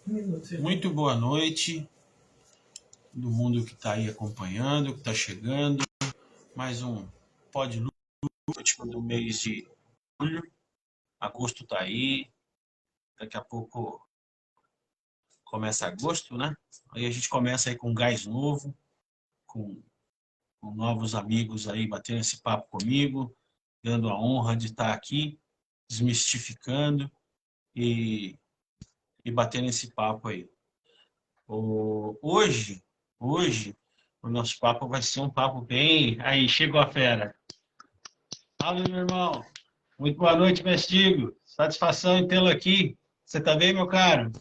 Muito boa noite, do mundo que está aí acompanhando, que está chegando. Mais um Pod Luz, último do mês de julho. Agosto está aí, daqui a pouco começa agosto, né? Aí a gente começa aí com gás novo, com novos amigos aí batendo esse papo comigo, dando a honra de estar aqui, desmistificando e, e batendo esse papo aí. Hoje, o nosso papo vai ser um papo bem... Aí, chegou a fera. Fala, meu irmão. Muito boa noite, Mestigo. Satisfação em tê-lo aqui. Você tá bem, meu caro?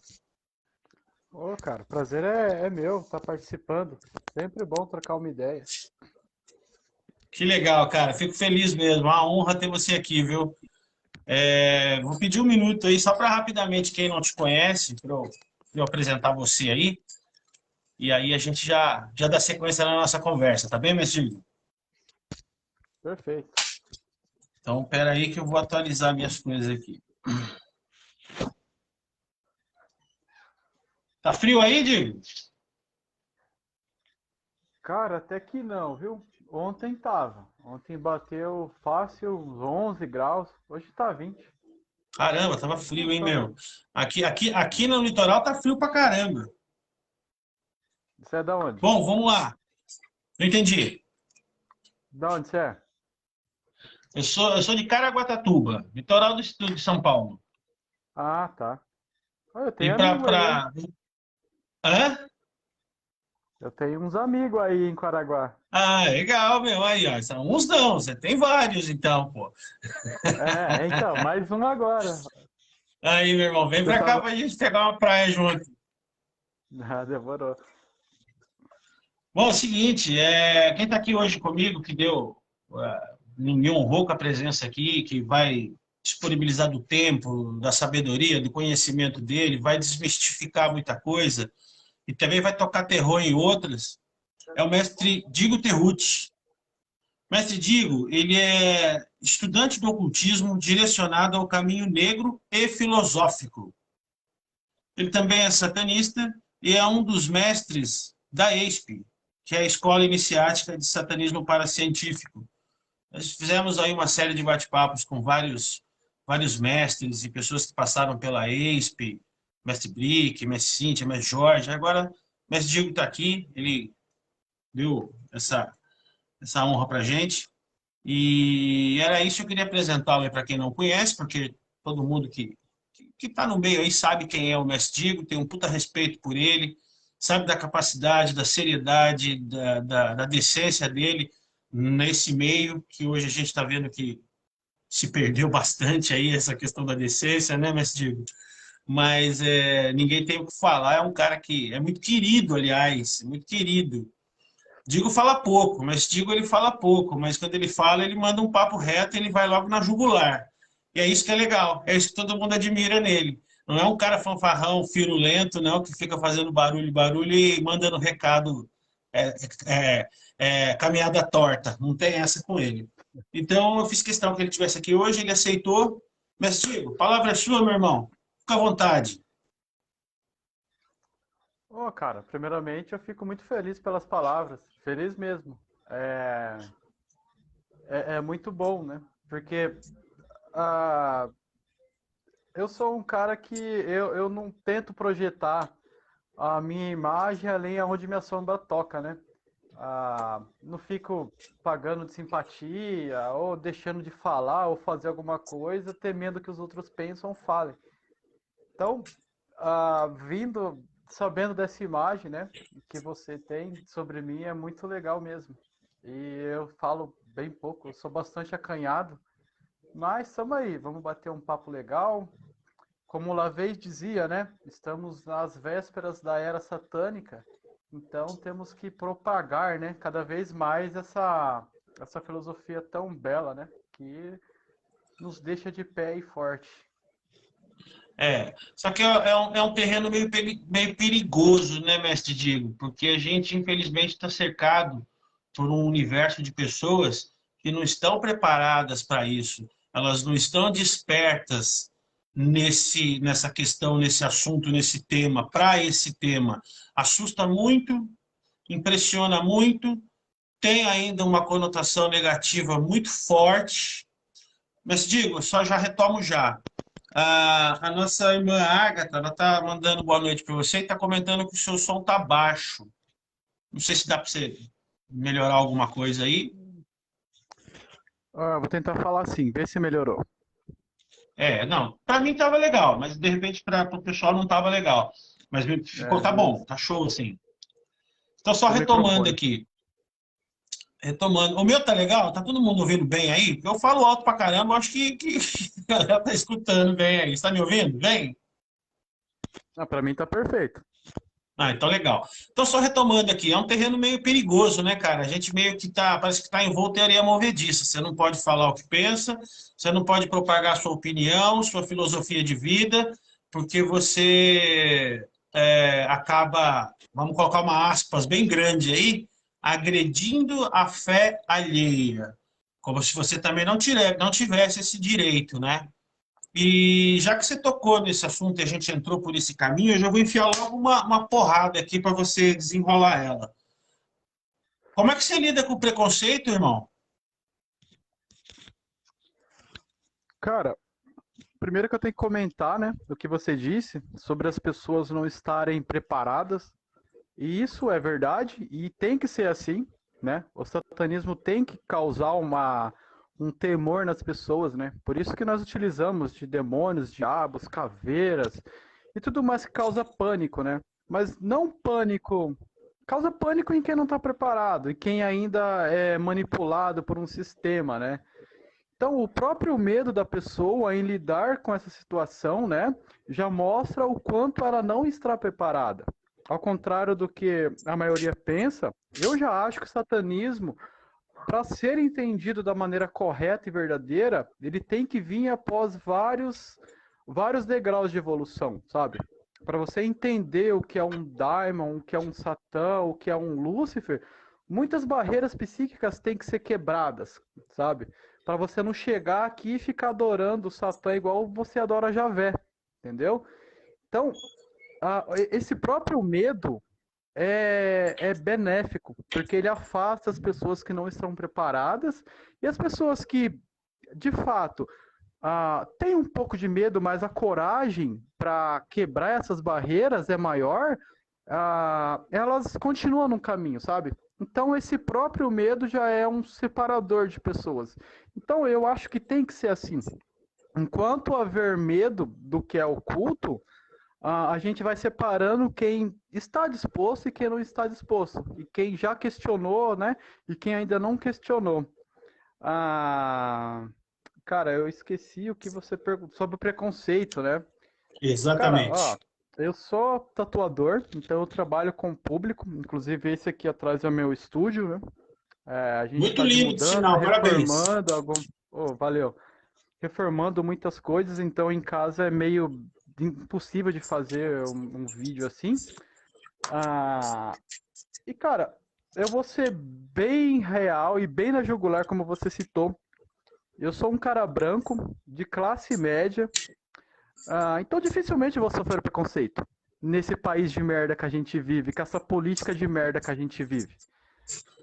Ô, cara, prazer é meu estar participando. Sempre bom trocar uma ideia. Que legal, cara. Fico feliz mesmo. Uma honra ter você aqui, viu? Vou pedir um minuto aí, só para rapidamente, quem não te conhece, pra eu apresentar você aí. E aí a gente já dá sequência na nossa conversa, tá bem, Mestigo? Perfeito. Então, pera aí que eu vou atualizar minhas coisas aqui. Tá frio aí, Diego? Cara, até que não, viu? Ontem tava. Ontem bateu fácil uns 11 graus. Hoje tá 20. Caramba, tava frio, hein, Nossa, meu? Aqui no litoral tá frio pra caramba. você é da onde? Bom, vamos lá. Não entendi. Da onde você é? Eu sou de Caraguatatuba, litoral do estado de São Paulo. Ah, tá. Olha, eu E tenho amigo aí, hein? Hã? Eu tenho uns amigos aí em Quaraguá. Ah, legal, meu. Aí, ó. São uns não, você tem vários, então, pô. Então, mais um agora. Aí, meu irmão, vem Você pra cá tava. pra gente pegar uma praia junto. Ah, demorou. Bom, é o seguinte, quem tá aqui hoje comigo, que me honrou com a presença aqui, que vai disponibilizar do tempo, da sabedoria, do conhecimento dele, vai desmistificar muita coisa e também vai tocar terror em outras, é o mestre Digo Terrucci. Mestre Digo, ele é estudante do ocultismo direcionado ao caminho negro e filosófico. Ele também é satanista e é um dos mestres da ESP, que é a Escola Iniciática de Satanismo Paracientífico. Nós fizemos aí uma série de bate-papos com vários mestres e pessoas que passaram pela ESP, mestre Brick, mestre Cíntia, mestre Jorge. Agora, mestre Diego está aqui, ele deu essa honra para a gente. E era isso que eu queria apresentá-lo para quem não conhece, porque todo mundo que está no meio aí sabe quem é o Mestre Digo, tem um puta respeito por ele, sabe da capacidade, da seriedade, da decência dele nesse meio, que hoje a gente está vendo que se perdeu bastante aí essa questão da decência, né, Mestre Digo? Mas ninguém tem o que falar, é um cara que é muito querido, aliás, muito querido. Digo fala pouco, mas Digo ele fala pouco, mas quando ele fala, ele manda um papo reto e ele vai logo na jugular. E é isso que é legal, é isso que todo mundo admira nele. Não é um cara fanfarrão, firulento, não, que fica fazendo barulho, barulho e mandando recado, é, é, caminhada torta. Não tem essa com ele. Então, eu fiz questão que ele estivesse aqui hoje, ele aceitou. Mas, Digo, palavra é sua, meu irmão. Fica à vontade. Ô, cara, primeiramente eu fico muito feliz pelas palavras. Feliz mesmo. É, é muito bom, né? Porque ah, eu sou um cara que eu não tento projetar a minha imagem além aonde minha sombra toca, né? Não fico pagando de simpatia ou deixando de falar ou fazer alguma coisa temendo que os outros pensam ou falem. Então, sabendo dessa imagem, né, que você tem sobre mim é muito legal mesmo. E eu falo bem pouco, eu sou bastante acanhado, mas estamos aí, vamos bater um papo legal. Como Lavez dizia, né, estamos nas vésperas da era satânica, então temos que propagar, né, cada vez mais essa filosofia tão bela, né, que nos deixa de pé e forte. Só que é um terreno meio perigoso, né, mestre Diego? Porque a gente, infelizmente, está cercado por um universo de pessoas que não estão preparadas para isso. Elas não estão despertas nessa questão, nesse assunto, nesse tema, para esse tema, assusta muito, impressiona muito, tem ainda uma conotação negativa muito forte, mas digo, só já retomo já. A nossa irmã Agatha, ela está mandando boa noite para você e está comentando que o seu som está baixo. Não sei se dá para você melhorar alguma coisa aí. Vou tentar falar assim, ver se melhorou. Não, para mim estava legal, mas de repente para o pessoal não estava legal. Mas ficou, tá bom, Beleza. tá show assim. Então, só Do retomando microfone. aqui. Retomando. O meu tá legal? Tá todo mundo ouvindo bem aí? Eu falo alto pra caramba, acho que a galera tá escutando bem aí. Você tá me ouvindo? Bem? Para mim tá perfeito. Então legal. Então, só retomando aqui, é um terreno meio perigoso, né, cara? A gente meio que tá, parece que tá envolto em areia movediça. Você não pode falar o que pensa, você não pode propagar sua opinião, sua filosofia de vida, porque você acaba, vamos colocar uma aspas bem grande aí, agredindo a fé alheia. Como se você também não tivesse esse direito, né? E já que você tocou nesse assunto e a gente entrou por esse caminho, eu já vou enfiar logo uma porrada aqui para você desenrolar ela. Como é que você lida com o preconceito, irmão? Cara, primeiro que eu tenho que comentar, né, o que você disse sobre as pessoas não estarem preparadas. E isso é verdade e tem que ser assim, né? O satanismo tem que causar um temor nas pessoas, né? Por isso que nós utilizamos de demônios, diabos, caveiras e tudo mais que causa pânico, né? Mas não pânico. Causa pânico em quem não está preparado e quem ainda é manipulado por um sistema, né? Então, o próprio medo da pessoa em lidar com essa situação, né, já mostra o quanto ela não está preparada. Ao contrário do que a maioria pensa, eu já acho que o satanismo, para ser entendido da maneira correta e verdadeira, ele tem que vir após vários degraus de evolução, sabe? Para você entender o que é um daimon, o que é um satã, o que é um Lúcifer, muitas barreiras psíquicas têm que ser quebradas, sabe? Para você não chegar aqui e ficar adorando o Satã igual você adora Javé, entendeu? Então, esse próprio medo é benéfico, porque ele afasta as pessoas que não estão preparadas e as pessoas que, de fato, têm um pouco de medo, mas a coragem para quebrar essas barreiras é maior, elas continuam no caminho, sabe? Então, esse próprio medo já é um separador de pessoas. Então, eu acho que tem que ser assim. Enquanto haver medo do que é oculto, a gente vai separando quem está disposto e quem não está disposto. E quem já questionou, né? E quem ainda não questionou. Ah, cara, eu esqueci o que você perguntou sobre o preconceito, né? Cara, ó, Exatamente. eu sou tatuador, então eu trabalho com o público. Inclusive, esse aqui atrás é o meu estúdio, né? A gente Muito está de lindo de mudança, sinal, parabéns. reformando Oh, valeu. Reformando muitas coisas, então em casa é meio impossível de fazer um vídeo assim. Ah, e cara, eu vou ser bem real e bem na jugular, como você citou. Eu sou um cara branco, de classe média, então dificilmente eu vou sofrer preconceito nesse país de merda que a gente vive, com essa política de merda que a gente vive.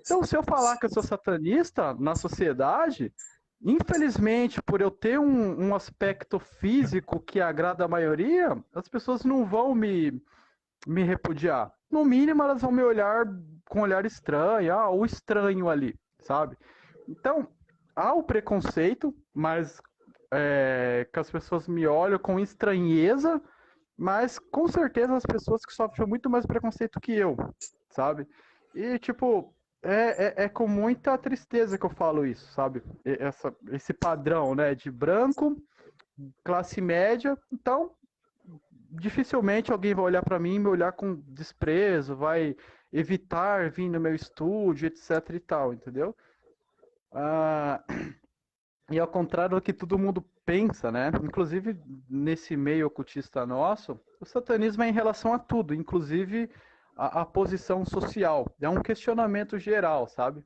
Então, se eu falar que eu sou satanista na sociedade, infelizmente, por eu ter um aspecto físico que agrada a maioria, as pessoas não vão me repudiar. No mínimo, elas vão me olhar com um olhar estranho, o estranho ali, sabe? Então, há o preconceito, mas que as pessoas me olham com estranheza, mas com certeza as pessoas que sofrem muito mais preconceito que eu, sabe? E, tipo, é com muita tristeza que eu falo isso, sabe? Esse padrão, né, de branco, classe média. Então, dificilmente alguém vai olhar para mim e me olhar com desprezo, vai evitar vir no meu estúdio, etc e tal, entendeu? Ah, e ao contrário do que todo mundo pensa, né? Inclusive, nesse meio ocultista nosso, o satanismo é em relação a tudo, inclusive a posição social. É um questionamento geral, sabe?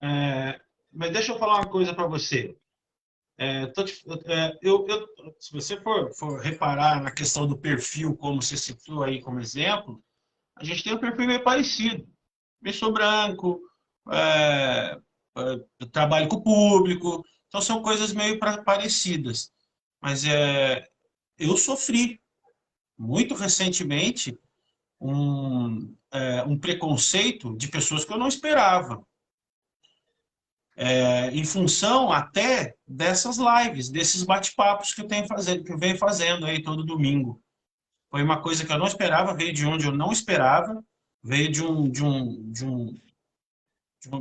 Mas deixa eu falar uma coisa para você. Se você for reparar na questão do perfil, como você citou aí como exemplo, a gente tem um perfil meio parecido. Eu sou branco, é, trabalho com o público, então são coisas meio parecidas. Mas eu sofri muito recentemente um preconceito de pessoas que eu não esperava, em função até dessas lives, desses bate-papos que que eu venho fazendo aí todo domingo. Foi uma coisa que eu não esperava, veio de onde eu não esperava, veio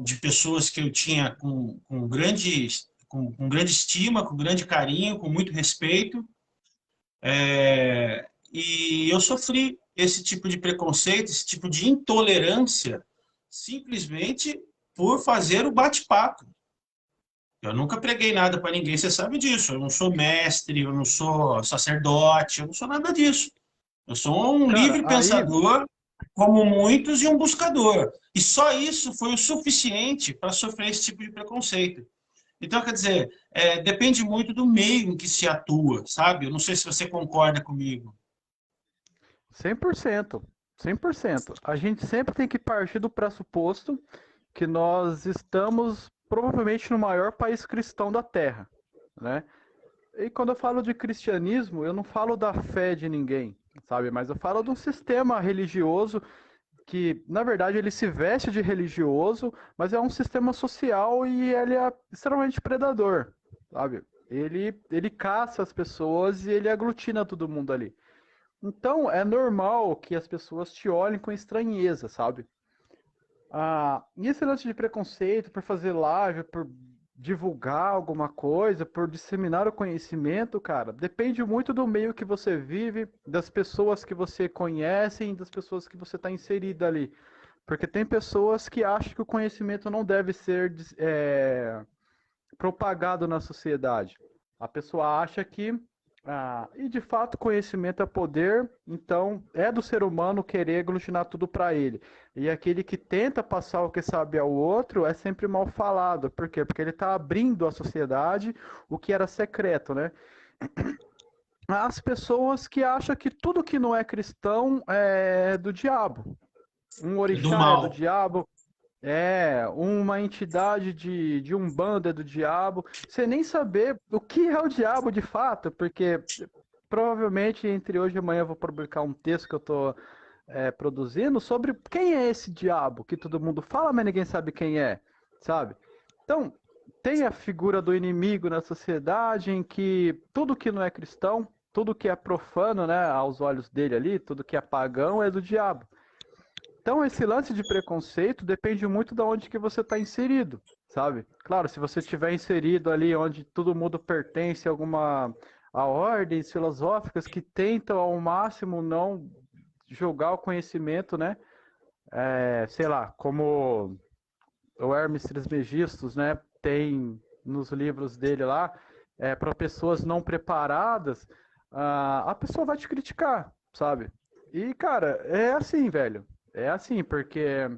de pessoas que eu tinha com grande estima, com grande carinho, com muito respeito. E eu sofri esse tipo de preconceito, esse tipo de intolerância, simplesmente por fazer o bate-papo. Eu nunca preguei nada para ninguém, você sabe disso. Eu não sou mestre, eu não sou sacerdote, eu não sou nada disso. Eu sou um Cara, livre aí, pensador, como muitos, e um buscador. E só isso foi o suficiente para sofrer esse tipo de preconceito. Então, quer dizer, depende muito do meio em que se atua, sabe? Eu não sei se você concorda comigo. 100%, 100%. A gente sempre tem que partir do pressuposto que nós estamos provavelmente no maior país cristão da Terra, né? E quando eu falo de cristianismo, eu não falo da fé de ninguém, sabe? Mas eu falo de um sistema religioso que, na verdade, ele se veste de religioso, mas é um sistema social e ele é extremamente predador, sabe? Ele caça as pessoas e ele aglutina todo mundo ali. Então, é normal que as pessoas te olhem com estranheza, sabe? E esse lance de preconceito por fazer live, por divulgar alguma coisa, por disseminar o conhecimento, cara, depende muito do meio que você vive, das pessoas que você conhece e das pessoas que você está inserido ali. Porque tem pessoas que acham que o conhecimento não deve ser propagado na sociedade. A pessoa acha que e de fato, conhecimento é poder, então é do ser humano querer aglutinar tudo para ele. E aquele que tenta passar o que sabe ao outro é sempre mal falado. Por quê? Porque ele está abrindo à sociedade o que era secreto, né? As pessoas que acham que tudo que não é cristão é do diabo. Um Do orixá é do mal. diabo, uma entidade de Umbanda é do diabo, sem nem saber o que é o diabo de fato, porque provavelmente entre hoje e amanhã eu vou publicar um texto que eu estou produzindo sobre quem é esse diabo, que todo mundo fala, mas ninguém sabe quem é, sabe? Então, tem a figura do inimigo na sociedade em que tudo que não é cristão, tudo que é profano, né, aos olhos dele ali, tudo que é pagão é do diabo. Então, esse lance de preconceito depende muito de onde que você está inserido, sabe? Claro, se você estiver inserido ali onde todo mundo pertence a ordens filosóficas que tentam ao máximo não jogar o conhecimento, né? Sei lá, como o Hermes Trismegistus, né? Tem nos livros dele lá, para pessoas não preparadas, a pessoa vai te criticar, sabe? E, cara, é assim, velho. É assim, porque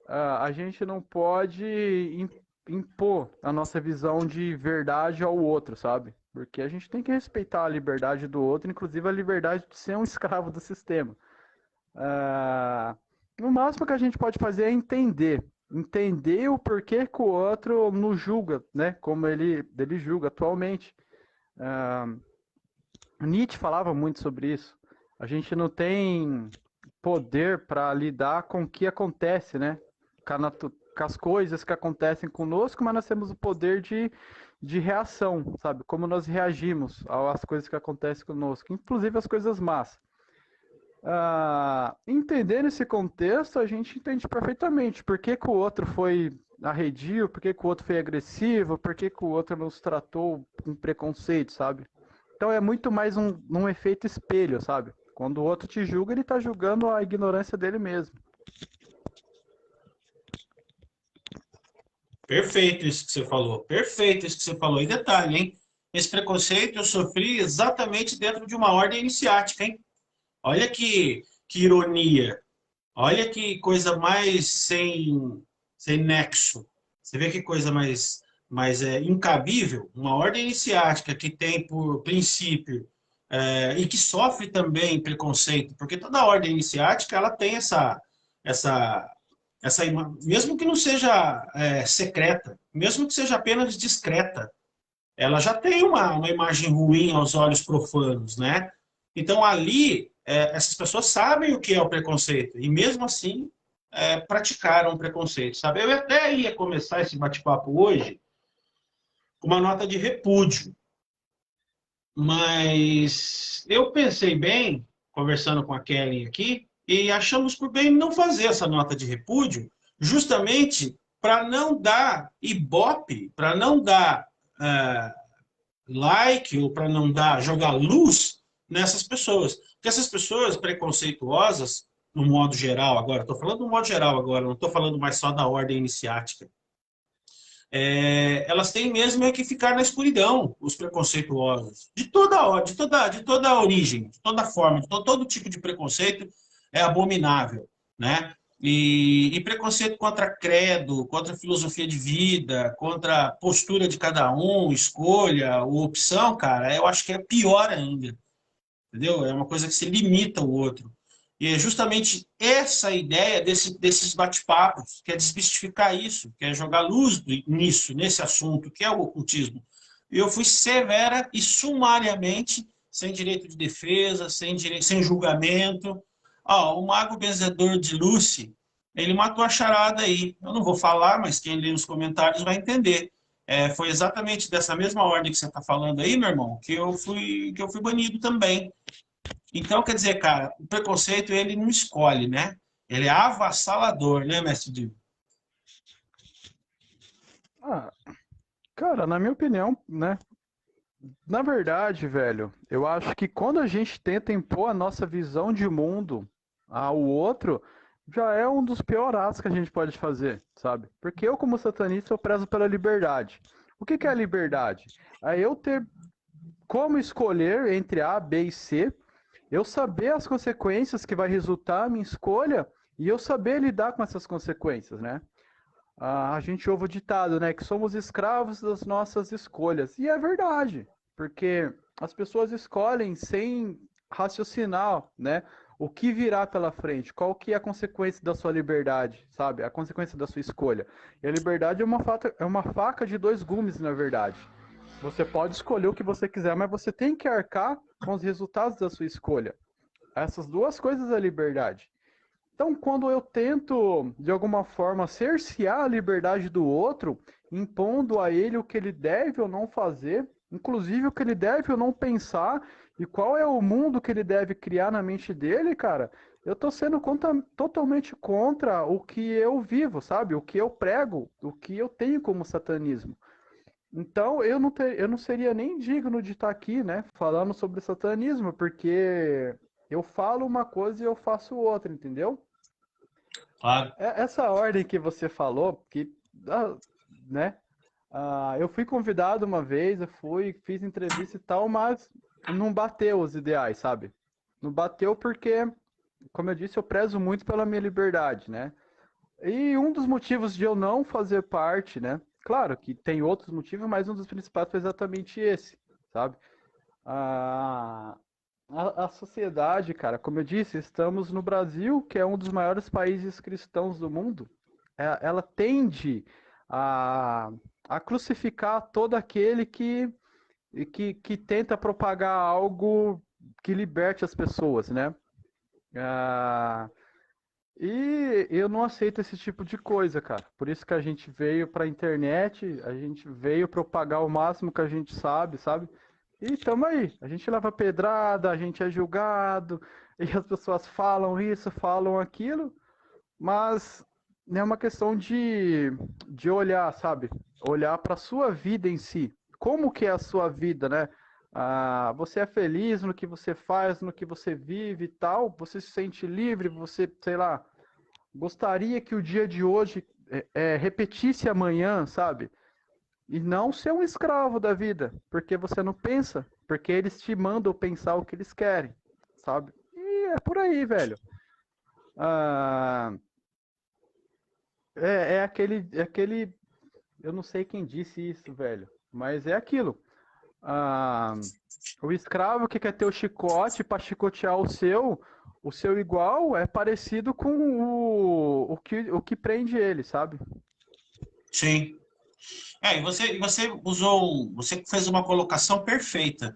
a gente não pode impor a nossa visão de verdade ao outro, sabe? Porque a gente tem que respeitar a liberdade do outro, inclusive a liberdade de ser um escravo do sistema. Ah, no máximo que a gente pode fazer é entender o porquê que o outro nos julga, né? Como ele julga atualmente. Ah, Nietzsche falava muito sobre isso. A gente não tem poder para lidar com o que acontece, né? Com as coisas que acontecem conosco, mas nós temos o poder de reação, sabe? Como nós reagimos às coisas que acontecem conosco, inclusive as coisas más. Entendendo esse contexto, a gente entende perfeitamente por que, que o outro foi arredio, por que, que o outro foi agressivo, por que, que o outro nos tratou com preconceito, sabe? Então é muito mais um efeito espelho, sabe? Quando o outro te julga, ele tá julgando a ignorância dele mesmo. Perfeito isso que você falou. Perfeito isso que você falou. E detalhe, hein? Esse preconceito eu sofri exatamente dentro de uma ordem iniciática, hein? Olha que ironia. Olha que coisa mais sem nexo. Você vê que coisa mais incabível, uma ordem iniciática que tem por princípio e que sofre também preconceito, porque toda ordem iniciática ela tem essa, mesmo que não seja secreta, mesmo que seja apenas discreta, ela já tem uma imagem ruim aos olhos profanos, né? Então ali essas pessoas sabem o que é o preconceito e mesmo assim praticaram o preconceito, sabe? Eu até ia começar esse bate-papo hoje com uma nota de repúdio, mas eu pensei bem, conversando com a Kelly aqui, e achamos por bem não fazer essa nota de repúdio, justamente para não dar ibope, para não dar like ou para não dar jogar luz nessas pessoas. Porque essas pessoas preconceituosas, no modo geral agora, estou falando do modo geral agora, não estou falando mais só da ordem iniciática, elas têm mesmo que ficar na escuridão, os preconceituosos, de toda a origem, de toda forma, de todo tipo de preconceito é abominável, né? E preconceito contra credo, contra filosofia de vida, contra a postura de cada um, escolha ou opção, cara, eu acho que é pior ainda, entendeu? É uma coisa que se limita ao outro. E é justamente essa ideia desses bate-papos, que é desmistificar isso, que é jogar luz nisso, nesse assunto, que é o ocultismo. Eu fui severa e sumariamente, sem direito de defesa, sem julgamento. O mago benzedor de Lucy, ele matou a charada aí. Eu não vou falar, mas quem lê nos comentários vai entender. Foi exatamente dessa mesma ordem que você está falando aí, meu irmão, que eu fui banido também. Então, quer dizer, cara, o preconceito ele não escolhe, né? Ele é avassalador, né, mestre Divo? Ah, cara, na minha opinião, né? Na verdade, velho, eu acho que quando a gente tenta impor a nossa visão de mundo ao outro, já é um dos piores que a gente pode fazer, sabe? Porque eu, como satanista, eu prezo pela liberdade. O que que é a liberdade? É eu ter como escolher entre A, B e C, eu saber as consequências que vai resultar a minha escolha e eu saber lidar com essas consequências, né? A gente ouve o ditado, né, que somos escravos das nossas escolhas. E é verdade, porque as pessoas escolhem sem raciocinar, né, o que virá pela frente, qual que é a consequência da sua liberdade, sabe? A consequência da sua escolha. E a liberdade é uma faca de dois gumes, na verdade. Você pode escolher o que você quiser, mas você tem que arcar com os resultados da sua escolha. Essas duas coisas é liberdade. Então, quando eu tento, de alguma forma, cercear a liberdade do outro, impondo a ele o que ele deve ou não fazer, inclusive o que ele deve ou não pensar, e qual é o mundo que ele deve criar na mente dele, cara, eu tô sendo totalmente contra o que eu vivo, sabe? O que eu prego, o que eu tenho como satanismo. Então, eu não seria nem digno de estar aqui, né, falando sobre satanismo, porque eu falo uma coisa e eu faço outra, entendeu? Claro. Essa ordem que você falou, né? Eu fui convidado uma vez, eu fui, fiz entrevista e tal, mas não bateu os ideais, sabe? Não bateu porque, como eu disse, eu prezo muito pela minha liberdade, né? E um dos motivos de eu não fazer parte, né? Claro que tem outros motivos, mas um dos principais foi exatamente esse, sabe? Ah, a sociedade, cara, como eu disse, estamos no Brasil, que é um dos maiores países cristãos do mundo. Ela tende a, a crucificar todo aquele que tenta propagar algo que liberte as pessoas, né? Ah, e eu não aceito esse tipo de coisa, cara. Por isso que a gente veio para a internet, a gente veio propagar o máximo que a gente sabe, sabe? E tamo aí. A gente leva pedrada, a gente é julgado, e as pessoas falam isso, falam aquilo, mas é uma questão de olhar, sabe? Olhar para a sua vida em si. Como que é a sua vida, né? Você é feliz no que você faz, no que você vive e tal? Você se sente livre? Você, sei lá, gostaria que o dia de hoje repetisse amanhã, sabe? E não ser um escravo da vida, porque você não pensa, porque eles te mandam pensar o que eles querem, sabe? E é por aí, velho. Ah, é aquele eu não sei quem disse isso, velho, mas é aquilo. Ah, o escravo que quer ter o chicote para chicotear o seu igual é parecido com o que prende ele, sabe? Sim. E você usou, você fez uma colocação perfeita.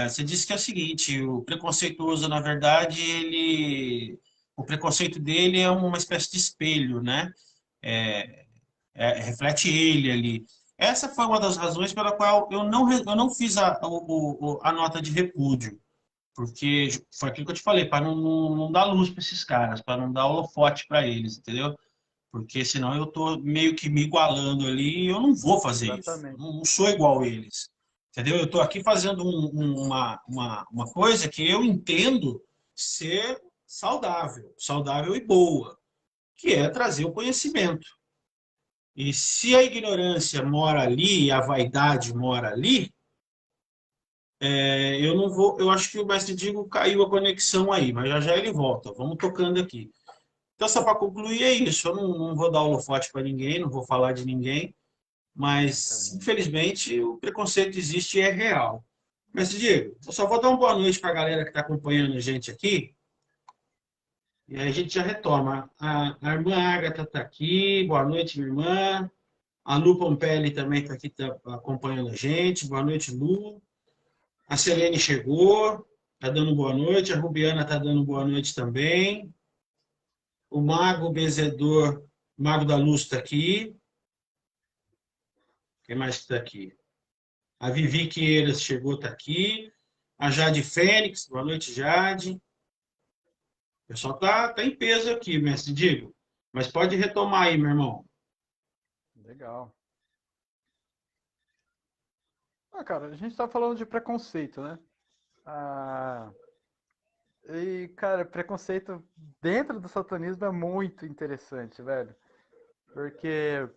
Você disse que é o seguinte, o preconceituoso, na verdade, o preconceito dele é uma espécie de espelho, né? É, reflete ele ali. Essa foi uma das razões pela qual eu não fiz a nota de repúdio, porque foi aquilo que eu te falei, para não dar luz para esses caras, para não dar holofote para eles, entendeu? Porque senão eu estou meio que me igualando ali e eu não vou fazer isso. Eu Exatamente. não sou igual a eles. Entendeu? Eu estou aqui fazendo uma coisa que eu entendo ser saudável, saudável e boa, que é trazer o conhecimento. E se a ignorância mora ali, a vaidade mora ali, eu não vou. Eu acho que o mestre Digo caiu a conexão aí, mas já já ele volta. Vamos tocando aqui. Então, só para concluir, é isso. Eu não vou dar holofote para ninguém, não vou falar de ninguém, mas, infelizmente, o preconceito existe e é real. Mestre Diego, eu só vou dar uma boa noite para a galera que está acompanhando a gente aqui, e aí a gente já retoma. A irmã Agatha está aqui, boa noite, minha irmã. A Lu Pompelli também está aqui tá acompanhando a gente, boa noite, Lu. A Selene chegou, está dando boa noite. A Rubiana está dando boa noite também. O Mago Benzedor, Mago da Luz está aqui. Quem mais está aqui? A Vivi Queiras chegou, está aqui. A Jade Fênix, boa noite, Jade. O pessoal tá em peso aqui, mestre Digo. Mas pode retomar aí, meu irmão. Legal. Ah, cara, a gente tá falando de preconceito, né? Ah, e, cara, preconceito dentro do satanismo é muito interessante, velho. Porque,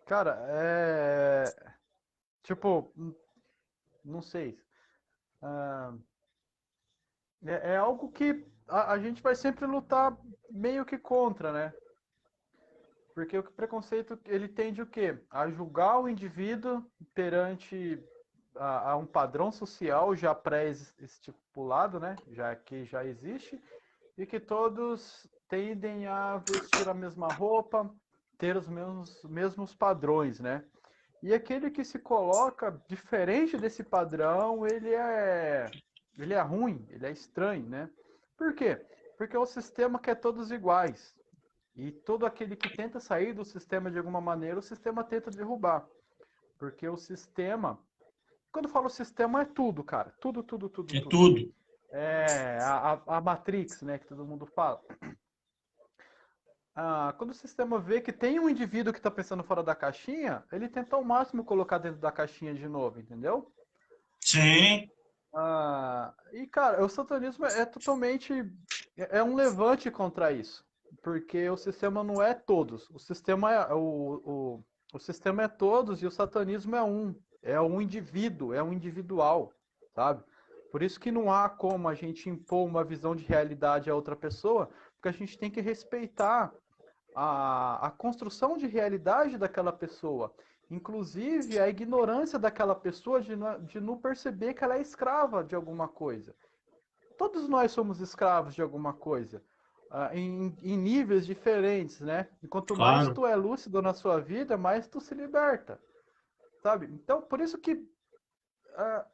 cara, tipo, não sei. Ah, é algo que a gente vai sempre lutar meio que contra, né? Porque o preconceito, ele tende o quê? A julgar o indivíduo perante a um padrão social já pré-estipulado, né? Já que já existe, e que todos tendem a vestir a mesma roupa, ter os mesmos padrões, né? E aquele que se coloca diferente desse padrão, ele é ruim, ele é estranho, né? Por quê? Porque o sistema quer todos iguais. E todo aquele que tenta sair do sistema de alguma maneira, o sistema tenta derrubar. Porque o sistema, quando eu falo sistema, é tudo, cara. Tudo, tudo, tudo, É tudo. tudo. É a Matrix, né, que todo mundo fala. Quando o sistema vê que tem um indivíduo que está pensando fora da caixinha, ele tenta ao máximo colocar dentro da caixinha de novo, entendeu? Sim, E, cara, o satanismo é totalmente. É um levante contra isso. Porque o sistema não é todos. O sistema o sistema é todos e o satanismo é um. É um indivíduo, é um individual, sabe? Por isso que não há como a gente impor uma visão de realidade a outra pessoa, porque a gente tem que respeitar a construção de realidade daquela pessoa. Inclusive a ignorância daquela pessoa de não perceber que ela é escrava de alguma coisa. Todos nós somos escravos de alguma coisa, em níveis diferentes, né? E quanto mais claro. tu é lúcido na sua vida, mais tu se liberta, sabe? Então, por isso que ah,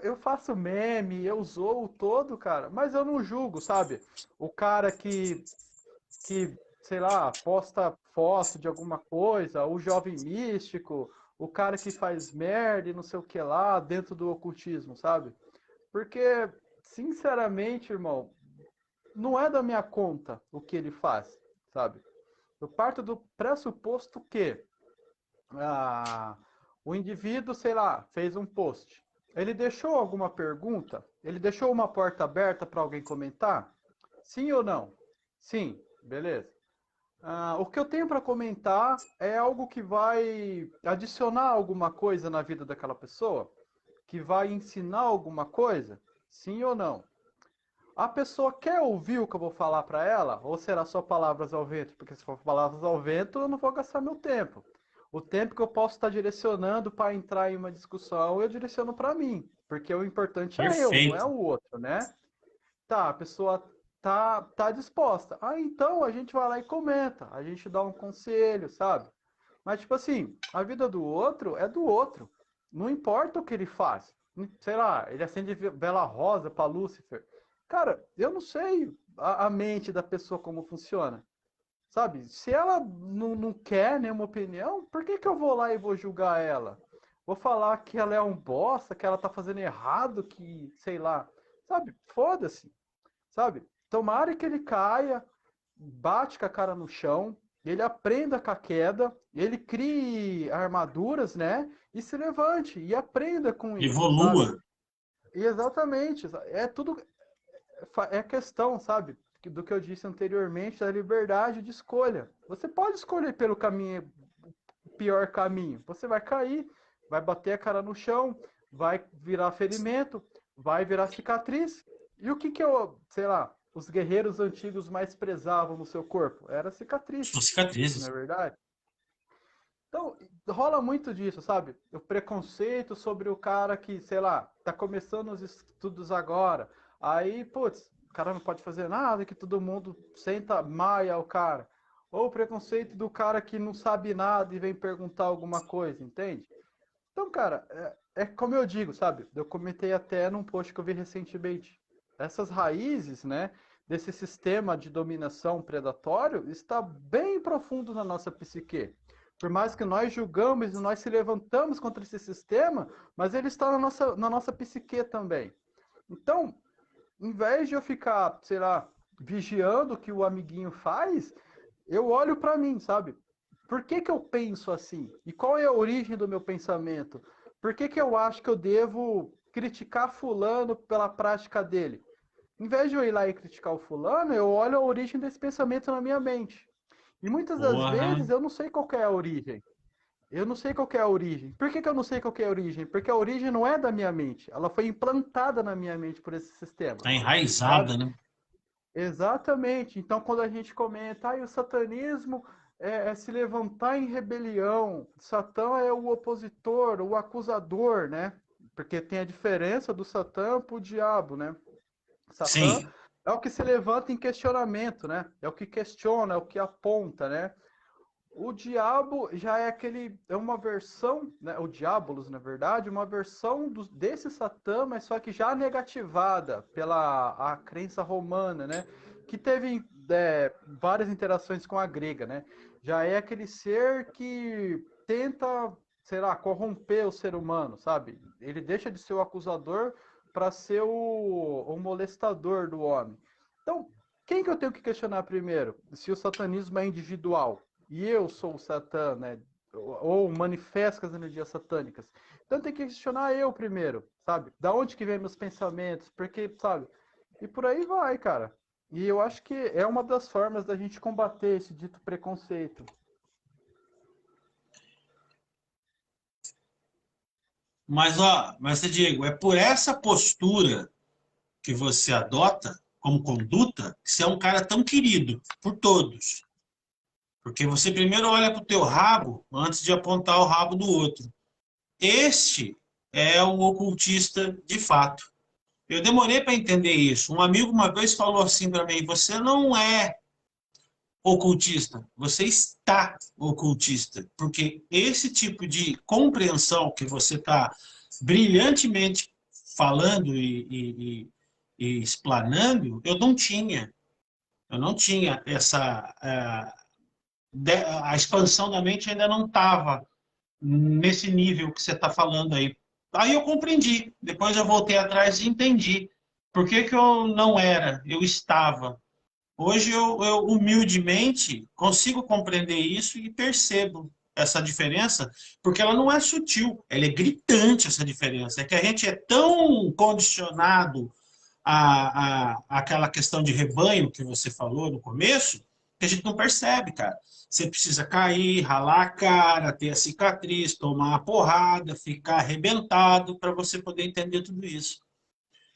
eu faço meme, eu zoo todo, cara, mas eu não julgo, sabe? O cara que, sei lá, posta foto de alguma coisa, o jovem místico, o cara que faz merda e não sei o que lá dentro do ocultismo, sabe? Porque, sinceramente, irmão, não é da minha conta o que ele faz, sabe? Eu parto do pressuposto que ah, o indivíduo, sei lá, fez um post. Ele deixou alguma pergunta? Ele deixou uma porta aberta para alguém comentar? Sim ou não? Sim, beleza. O que eu tenho para comentar é algo que vai adicionar alguma coisa na vida daquela pessoa? Que vai ensinar alguma coisa? Sim ou não? A pessoa quer ouvir o que eu vou falar para ela? Ou será só palavras ao vento? Porque se for palavras ao vento, eu não vou gastar meu tempo. O tempo que eu posso estar direcionando para entrar em uma discussão, eu direciono para mim, porque o importante é eu, não é Perfeito. o outro, né? Tá, a pessoa tá disposta. Ah, então a gente vai lá e comenta, a gente dá um conselho, sabe? Mas, tipo assim, a vida do outro é do outro. Não importa o que ele faz. Sei lá, ele acende vela rosa para Lúcifer. Cara, eu não sei a mente da pessoa como funciona. Sabe? Se ela não quer nenhuma opinião, por que eu vou lá e vou julgar ela? Vou falar que ela é um bosta, que ela tá fazendo errado, que, sei lá. Sabe? Foda-se. Sabe? Tomara que ele caia, bate com a cara no chão, ele aprenda com a queda, ele crie armaduras, né? E se levante e aprenda com isso, sabe? Evolua. E exatamente, é tudo é questão, sabe? Do que eu disse anteriormente, da liberdade de escolha. Você pode escolher pelo caminho, o pior caminho. Você vai cair, vai bater a cara no chão, vai virar ferimento, vai virar cicatriz. E o que eu, sei lá, os guerreiros antigos mais prezavam no seu corpo? Era cicatriz, Suas não é cicatrizes. verdade? Então, rola muito disso, sabe? O preconceito sobre o cara que, sei lá, tá começando os estudos agora. Aí, putz, o cara não pode fazer nada, que todo mundo senta maia o cara. Ou o preconceito do cara que não sabe nada e vem perguntar alguma coisa, entende? Então, cara, é como eu digo, sabe? Eu comentei até num post que eu vi recentemente. Essas raízes, né, desse sistema de dominação predatório está bem profundo na nossa psique. Por mais que nós julgamos e nós se levantamos contra esse sistema, mas ele está na nossa psique também. Então, em vez de eu ficar, sei lá, vigiando o que o amiguinho faz, eu olho para mim, sabe? Por que eu penso assim? E qual é a origem do meu pensamento? Por que eu acho que eu devo criticar fulano pela prática dele? Em vez de eu ir lá e criticar o fulano, eu olho a origem desse pensamento na minha mente. E muitas das Porra. vezes eu não sei qual é a origem. Eu não sei qual é a origem. Por que eu não sei qual é a origem? Porque a origem não é da minha mente. Ela foi implantada na minha mente por esse sistema, Tá enraizada, sabe? né? Exatamente. Então, quando a gente comenta, o satanismo é se levantar em rebelião, Satã é o opositor, o acusador, né? Porque tem a diferença do Satã para o diabo, né? Satã Sim. é o que se levanta em questionamento, né? É o que questiona, é o que aponta, né? O diabo já é uma versão, né? O Diabolos, na verdade, uma versão desse Satã, mas só que já negativada pela a crença romana, né? Que teve várias interações com a grega, né? Já é aquele ser que tenta, sei lá, corromper o ser humano, sabe? Ele deixa de ser o acusador para ser o molestador do homem. Então, quem que eu tenho que questionar primeiro? Se o satanismo é individual e eu sou o Satã, né? Ou manifesto as energias satânicas. Então tem que questionar eu primeiro, sabe? Da onde que vem meus pensamentos? Porque, sabe? E por aí vai, cara. E eu acho que é uma das formas da gente combater esse dito preconceito. Mas, ó, mas eu digo, é por essa postura que você adota como conduta que você é um cara tão querido por todos. Porque você primeiro olha para o teu rabo antes de apontar o rabo do outro. Este é o ocultista de fato. Eu demorei para entender isso. Um amigo uma vez falou assim para mim: você não é ocultista, você está ocultista. Porque esse tipo de compreensão que você está brilhantemente falando e explanando, eu não tinha. Eu não tinha essa. A expansão da mente ainda não estava nesse nível que você está falando aí. Aí eu compreendi. Depois eu voltei atrás e entendi. Por que, que eu não era? Eu estava. Hoje eu humildemente consigo compreender isso e percebo essa diferença, porque ela não é sutil, ela é gritante essa diferença. É que a gente é tão condicionado àquela questão de rebanho que você falou no começo, que a gente não percebe, cara. Você precisa cair, ralar a cara, ter a cicatriz, tomar a porrada, ficar arrebentado para você poder entender tudo isso.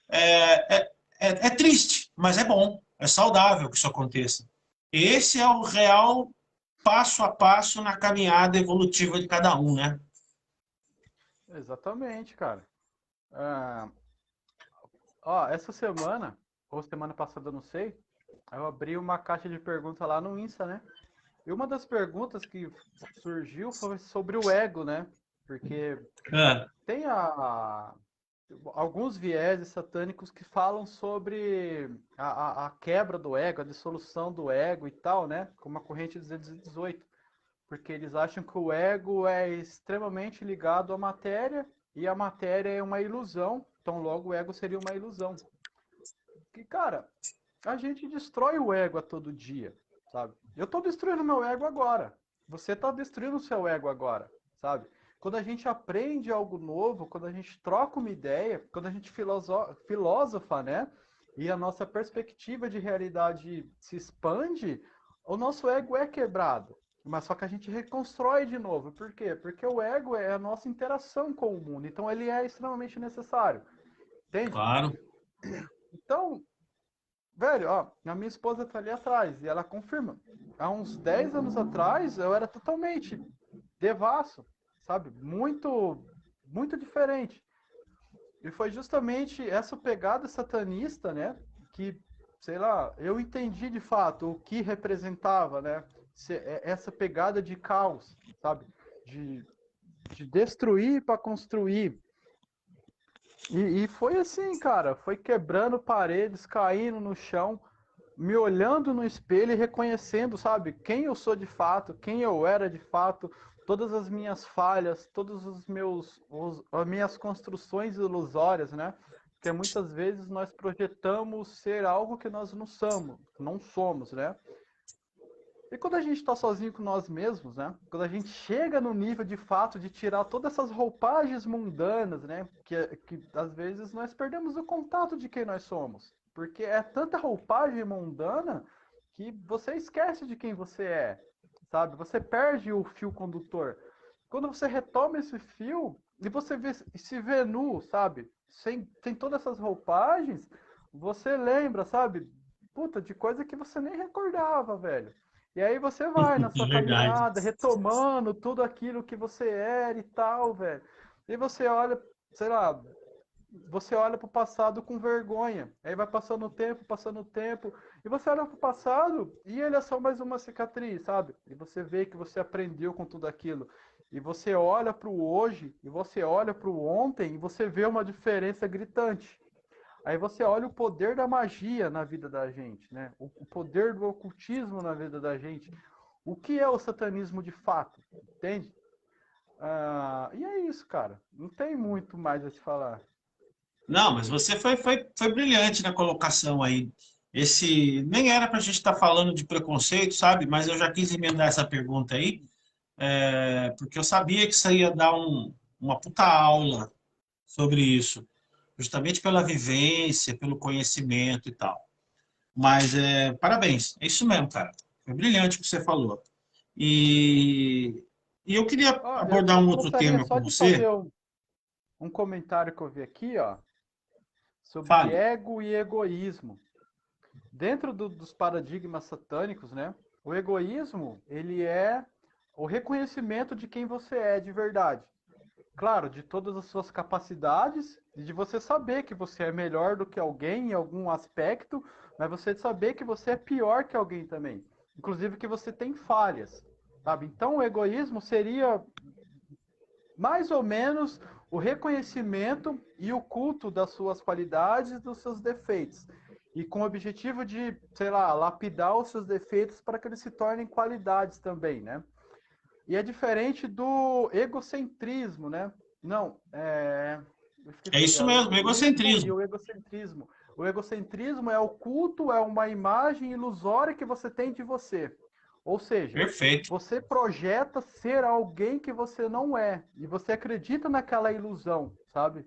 É triste, mas é bom, é saudável que isso aconteça. Esse é o real passo a passo na caminhada evolutiva de cada um, né? Exatamente, cara. Ah, ó, essa semana, ou semana passada, eu não sei, eu abri uma caixa de perguntas lá no Insta, né? E uma das perguntas que surgiu foi sobre o ego, né? Porque É, tem alguns vieses satânicos que falam sobre a quebra do ego, a dissolução do ego e tal, né? Como a corrente 218. Porque eles acham que o ego é extremamente ligado à matéria e a matéria é uma ilusão, então logo o ego seria uma ilusão. Que, cara, a gente destrói o ego a todo dia, sabe? Eu tô destruindo meu ego agora. Você tá destruindo o seu ego agora, sabe? Quando a gente aprende algo novo, quando a gente troca uma ideia, quando a gente filosofa, né? E a nossa perspectiva de realidade se expande, o nosso ego é quebrado. Mas só que a gente reconstrói de novo. Por quê? Porque o ego é a nossa interação com o mundo. Então ele é extremamente necessário. Entende? claro. Então, velho, ó, a minha esposa tá ali atrás e ela confirma. Há uns 10 anos atrás eu era totalmente devasso, sabe? Muito diferente. E foi justamente essa pegada satanista, né? Que, sei lá, eu entendi de fato o que representava, né? Essa pegada de caos, sabe? De, de destruir para construir. E foi assim, cara, foi quebrando paredes, caindo no chão, me olhando no espelho e reconhecendo, sabe, quem eu sou de fato, quem eu era de fato, todas as minhas falhas, todos as minhas construções ilusórias, né? Porque muitas vezes nós projetamos ser algo que nós não somos, né? E quando a gente está sozinho com nós mesmos, né? Quando a gente chega no nível de fato de tirar todas essas roupagens mundanas, né? Que às vezes nós perdemos o contato de quem nós somos. Porque é tanta roupagem mundana que você esquece de quem você é, sabe? Você perde o fio condutor. Quando você retoma esse fio e você se vê nu, sabe? Sem todas essas roupagens, você lembra, sabe? Puta, de coisa que você nem recordava, velho. E aí você vai na É sua verdade. caminhada, retomando tudo aquilo que você era e tal, velho. E você olha, sei lá, você olha pro passado com vergonha. Aí vai passando o tempo, e você olha pro passado e ele é só mais uma cicatriz, sabe? E você vê que você aprendeu com tudo aquilo. E você olha pro hoje, e você olha pro ontem, e você vê uma diferença gritante. Aí você olha o poder da magia na vida da gente, né? O poder do ocultismo na vida da gente. O que é o satanismo de fato, entende? E é isso, cara. Não tem muito mais a se falar. Não, mas você foi brilhante na colocação aí. Esse nem era para a gente estar falando de preconceito, sabe? Mas eu já quis emendar essa pergunta aí, porque eu sabia que isso ia dar uma puta aula sobre isso, justamente pela vivência, pelo conhecimento e tal. Mas parabéns, é isso mesmo, cara. Foi brilhante o que você falou. E, e eu queria Ó, abordar um eu outro gostaria tema só com de fazer você. um comentário que eu vi aqui, ó, sobre Fale. ego e egoísmo. Dentro dos paradigmas satânicos, né? O egoísmo, ele é o reconhecimento de quem você é de verdade. Claro, de todas as suas capacidades e de você saber que você é melhor do que alguém em algum aspecto, mas você saber que você é pior que alguém também. Inclusive que você tem falhas, sabe? Então o egoísmo seria mais ou menos o reconhecimento e o culto das suas qualidades e dos seus defeitos. E com o objetivo de, sei lá, lapidar os seus defeitos para que eles se tornem qualidades também, né? E é diferente do egocentrismo, né? Não, eu É esqueci, isso é mesmo, o ego e egocentrismo. o egocentrismo. O egocentrismo é o culto, é uma imagem ilusória que você tem de você. Ou seja, Perfeito. você projeta ser alguém que você não é. E você acredita naquela ilusão, sabe?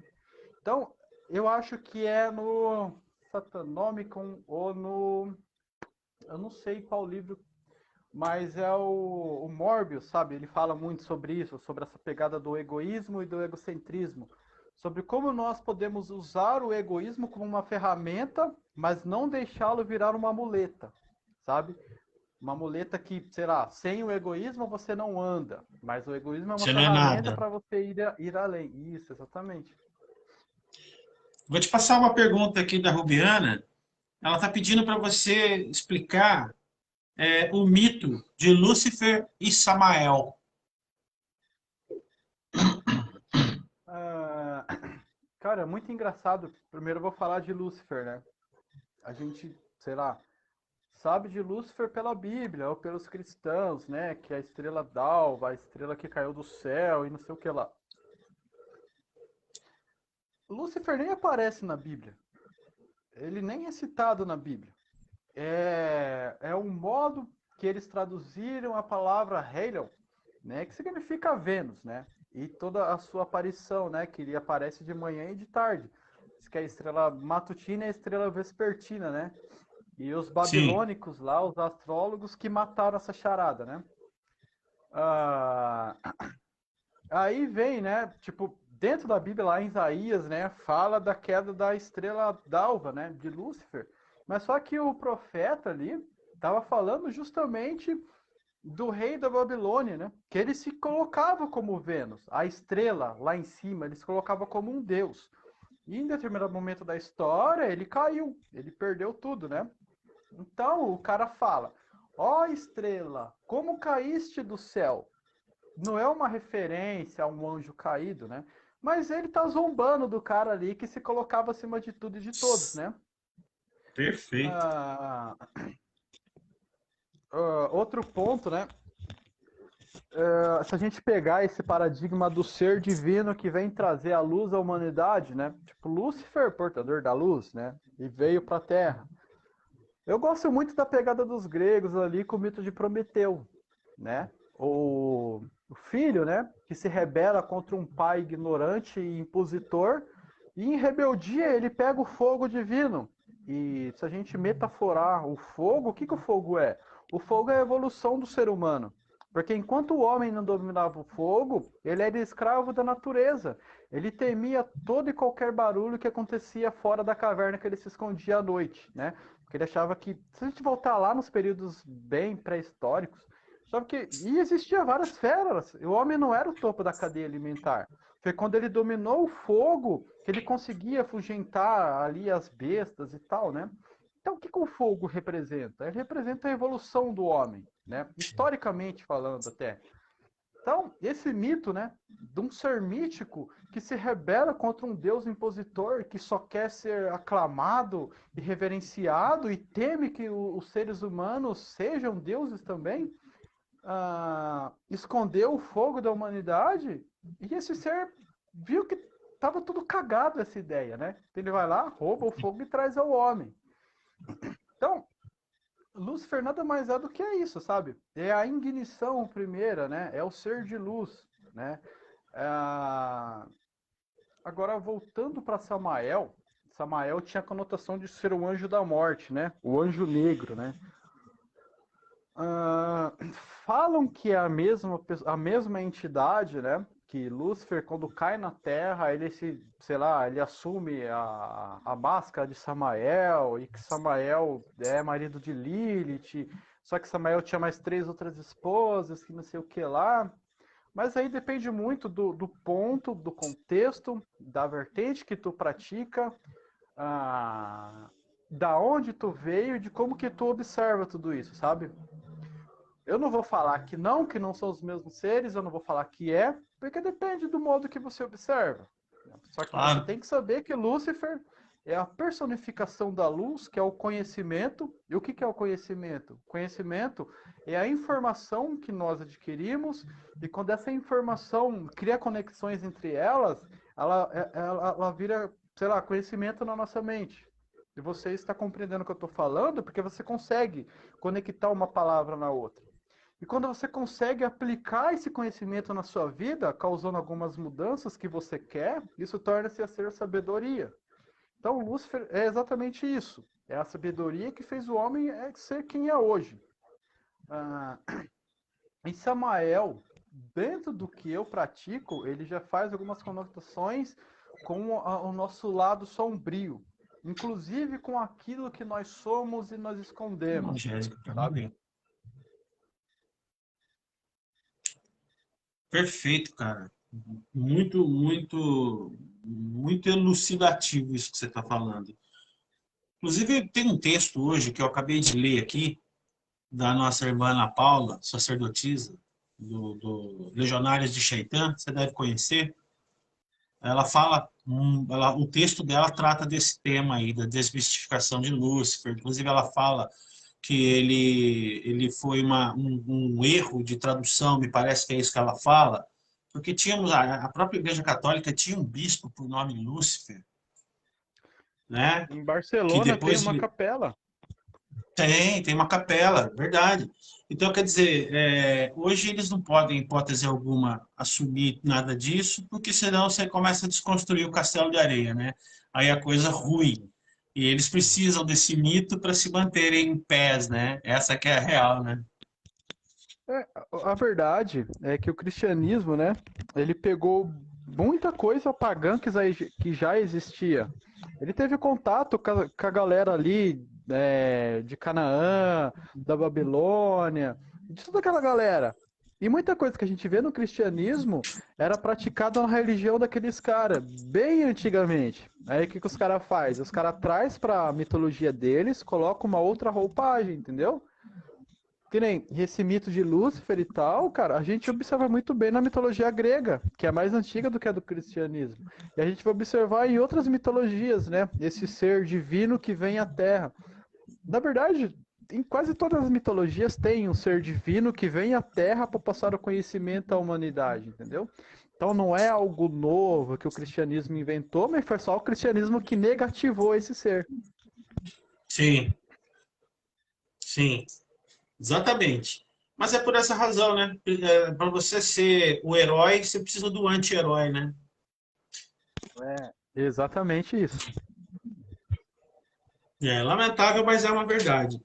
Então, eu acho que é no Satanomicon ou no. Eu não sei qual livro, mas é o Morbius, sabe? Ele fala muito sobre isso, sobre essa pegada do egoísmo e do egocentrismo. Sobre como nós podemos usar o egoísmo como uma ferramenta, mas não deixá-lo virar uma muleta, sabe? Uma muleta que, sei lá, sem o egoísmo você não anda, mas o egoísmo é uma Você não é ferramenta nada. para você ir além. Isso, exatamente. Vou te passar uma pergunta aqui da Rubiana. Ela está pedindo para você explicar o mito de Lúcifer e Samael. Ah, cara, é muito engraçado. Primeiro eu vou falar de Lúcifer, né? A gente, sei lá, sabe de Lúcifer pela Bíblia ou pelos cristãos, né? Que é a estrela d'alva, a estrela que caiu do céu e não sei o que lá. Lúcifer nem aparece na Bíblia. Ele nem é citado na Bíblia. É um modo que eles traduziram a palavra Helion, né? Que significa Vênus, né? E toda a sua aparição, né? Que ele aparece de manhã e de tarde. Diz que é a estrela matutina e a estrela vespertina, né? E os Sim, babilônicos lá, os astrólogos que mataram essa charada, né? Ah, aí vem, né? Tipo, dentro da Bíblia, lá em Isaías, né? Fala da queda da estrela d'alva, né? De Lúcifer. Mas só que o profeta ali estava falando justamente do rei da Babilônia, né? Que ele se colocava como Vênus, a estrela lá em cima, ele se colocava como um deus. E em determinado momento da história, ele caiu, ele perdeu tudo, né? Então o cara fala: ó estrela, como caíste do céu? Não é uma referência a um anjo caído, né? Mas ele tá zombando do cara ali que se colocava acima de tudo e de todos, né? perfeito. Ah, outro ponto, né? Se a gente pegar esse paradigma do ser divino que vem trazer a luz à humanidade, né? Tipo, Lúcifer, portador da luz, né? E veio para a Terra. Eu gosto muito da pegada dos gregos ali com o mito de Prometeu, né? O filho, né? Que se rebela contra um pai ignorante e impositor, e em rebeldia ele pega o fogo divino. E se a gente metaforar o fogo, o que, que o fogo é? O fogo é a evolução do ser humano. Porque enquanto o homem não dominava o fogo, ele era escravo da natureza. Ele temia todo e qualquer barulho que acontecia fora da caverna que ele se escondia à noite, né? Porque ele achava que, se a gente voltar lá nos períodos bem pré-históricos, sabe que e existia várias feras. O homem não era o topo da cadeia alimentar. Foi quando ele dominou o fogo que ele conseguia afugentar ali as bestas e tal, né? Então, o que, que o fogo representa? Ele representa a evolução do homem, né? Historicamente falando até. Então, esse mito, né, de um ser mítico que se rebela contra um deus impositor que só quer ser aclamado e reverenciado e teme que os seres humanos sejam deuses também, escondeu o fogo da humanidade e esse ser viu que estava tudo cagado essa ideia, né? Então ele vai lá, rouba o fogo e traz ao homem. Então, Lúcifer nada mais é do que isso, sabe? É a ignição primeira, né? É o ser de luz, né? Ah, agora, voltando para Samael, Samael tinha a conotação de ser o anjo da morte, né? O anjo negro, né? Ah, falam que é a mesma entidade, né? Que Lúcifer, quando cai na Terra, ele se, sei lá, ele assume a máscara de Samael e que Samael é marido de Lilith, só que Samael tinha mais 3 outras esposas, que não sei o que lá. Mas aí depende muito do ponto, do contexto, da vertente que tu pratica, da onde tu veio e de como que tu observa tudo isso, sabe? Eu não vou falar que não são os mesmos seres, eu não vou falar que é, porque depende do modo que você observa. Só que você Claro. tem que saber que Lúcifer é a personificação da luz, que é o conhecimento. E o que é o conhecimento? Conhecimento é a informação que nós adquirimos, e quando essa informação cria conexões entre elas, ela vira, sei lá, conhecimento na nossa mente. E você está compreendendo o que eu estou falando, porque você consegue conectar uma palavra na outra. E quando você consegue aplicar esse conhecimento na sua vida, causando algumas mudanças que você quer, isso torna-se a ser sabedoria. Então, Lúcifer é exatamente isso. É a sabedoria que fez o homem ser quem é hoje. Ah, em Samael, dentro do que eu pratico, ele já faz algumas conotações com o nosso lado sombrio, inclusive com aquilo que nós somos e nós escondemos, Jéssica, para mim sabe? ver. Perfeito, cara. Muito, muito, muito elucidativo isso que você está falando. Inclusive, tem um texto hoje que eu acabei de ler aqui, da nossa irmã Ana Paula, sacerdotisa, do Legionários de Chaitã, você deve conhecer. Ela fala, o texto dela trata desse tema aí, da desmistificação de Lúcifer. Inclusive, ela fala que ele foi um erro de tradução, me parece que é isso que ela fala, porque tínhamos, a própria Igreja Católica tinha um bispo por nome Lúcifer, né? Em Que Barcelona tem depois uma capela. tem uma capela, verdade. Então, quer dizer, hoje eles não podem, em hipótese alguma, assumir nada disso, porque senão você começa a desconstruir o castelo de areia, né? Aí a coisa rui. E eles precisam desse mito para se manterem em pés, né? Essa que é a real, né? A verdade é que o cristianismo, né, ele pegou muita coisa pagã que já existia. Ele teve contato com a galera ali de Canaã, da Babilônia, de toda aquela galera. E muita coisa que a gente vê no cristianismo era praticada na religião daqueles caras, bem antigamente. Aí o que os caras fazem? Os caras traz para a mitologia deles, colocam uma outra roupagem, entendeu? Que nem esse mito de Lúcifer e tal, cara, a gente observa muito bem na mitologia grega, que é mais antiga do que a do cristianismo. E a gente vai observar em outras mitologias, né? Esse ser divino que vem à Terra. Na verdade, em quase todas as mitologias tem um ser divino que vem à Terra para passar o conhecimento à humanidade, entendeu? Então não é algo novo que o cristianismo inventou, mas foi só o cristianismo que negativou esse ser. Sim, sim. Exatamente. Mas é por essa razão, né? Para você ser o herói, você precisa do anti-herói, né? É exatamente isso. É lamentável, mas é uma verdade.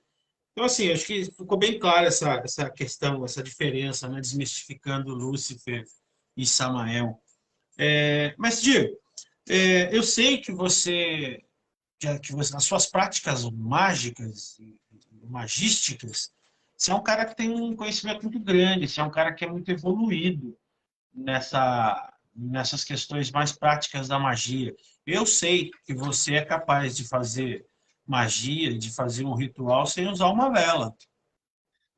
Então, assim, acho que ficou bem clara essa questão, essa diferença, né? Desmistificando Lúcifer e Samael. Mas, Diego, eu sei que as suas práticas mágicas, magísticas, você é um cara que tem um conhecimento muito grande, você é um cara que é muito evoluído nessas questões mais práticas da magia. Eu sei que você é capaz de fazer magia, de fazer um ritual sem usar uma vela.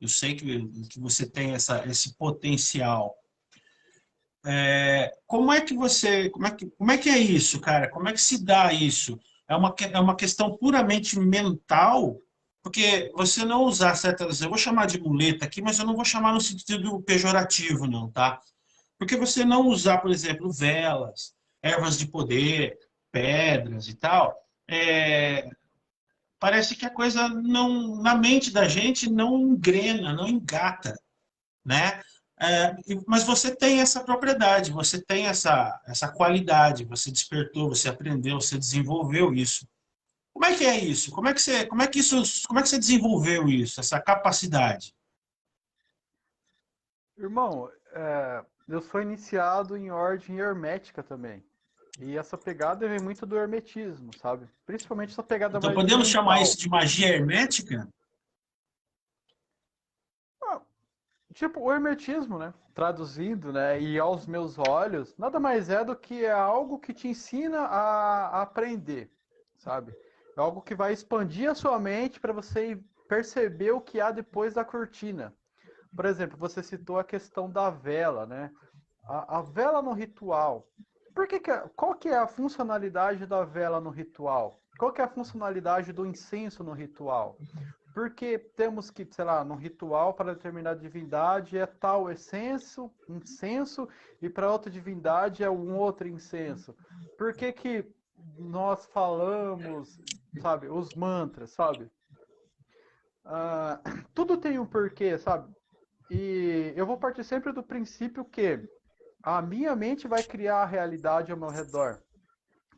Eu sei que você tem esse potencial. Como é que é isso, cara? Como é que se dá isso? É uma questão puramente mental, porque você não usar certas, eu vou chamar de muleta aqui, mas eu não vou chamar no sentido pejorativo, não, tá? Porque você não usar, por exemplo, velas, ervas de poder, pedras e tal, parece que a coisa não, na mente da gente não engrena, não engata, né? Mas você tem essa propriedade, você tem essa qualidade, você despertou, você aprendeu, você desenvolveu isso. Como é que é isso? Como é que você desenvolveu isso, essa capacidade? Irmão, eu sou iniciado em ordem hermética também. E essa pegada vem muito do hermetismo, sabe? Principalmente essa pegada Então, mais podemos chamar mental. isso de magia hermética? Ah, tipo, o hermetismo, né? Traduzindo, né? E aos meus olhos, nada mais é do que algo que te ensina a aprender, sabe? É algo que vai expandir a sua mente para você perceber o que há depois da cortina. Por exemplo, você citou a questão da vela, né? A vela no ritual. Qual que é a funcionalidade da vela no ritual? Qual que é a funcionalidade do incenso no ritual? Porque temos que, sei lá, no ritual para determinada divindade é tal incenso, e para outra divindade é um outro incenso. Por que que nós falamos, sabe, os mantras, sabe? Ah, tudo tem um porquê, sabe? E eu vou partir sempre do princípio que a minha mente vai criar a realidade ao meu redor.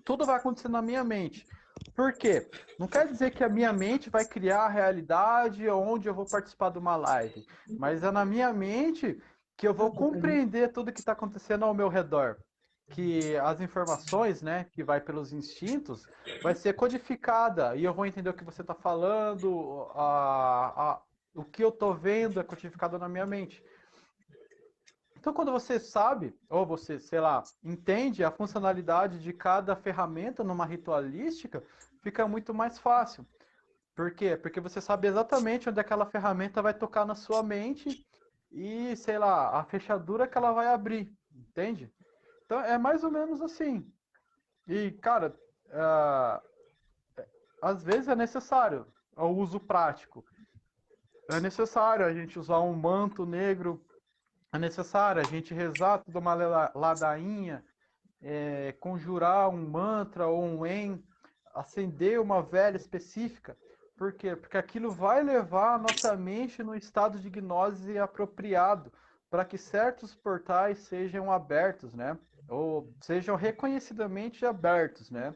Tudo vai acontecer na minha mente. Por quê? Não quer dizer que a minha mente vai criar a realidade onde eu vou participar de uma live, mas é na minha mente que eu vou compreender tudo que está acontecendo ao meu redor. Que as informações, né, que vai pelos instintos, vai ser codificada e eu vou entender o que você está falando, o que eu estou vendo é codificado na minha mente. Então, quando você sabe, ou você, sei lá, entende a funcionalidade de cada ferramenta numa ritualística, fica muito mais fácil. Por quê? Porque você sabe exatamente onde aquela ferramenta vai tocar na sua mente e, sei lá, a fechadura que ela vai abrir, entende? Então, é mais ou menos assim. E, cara, ah, às vezes é necessário o uso prático. É necessário a gente usar um manto negro, é necessário a gente rezar toda uma ladainha, conjurar um mantra ou um en, acender uma vela específica. Por quê? Porque aquilo vai levar a nossa mente no estado de gnose apropriado para que certos portais sejam abertos, né? Ou sejam reconhecidamente abertos, né?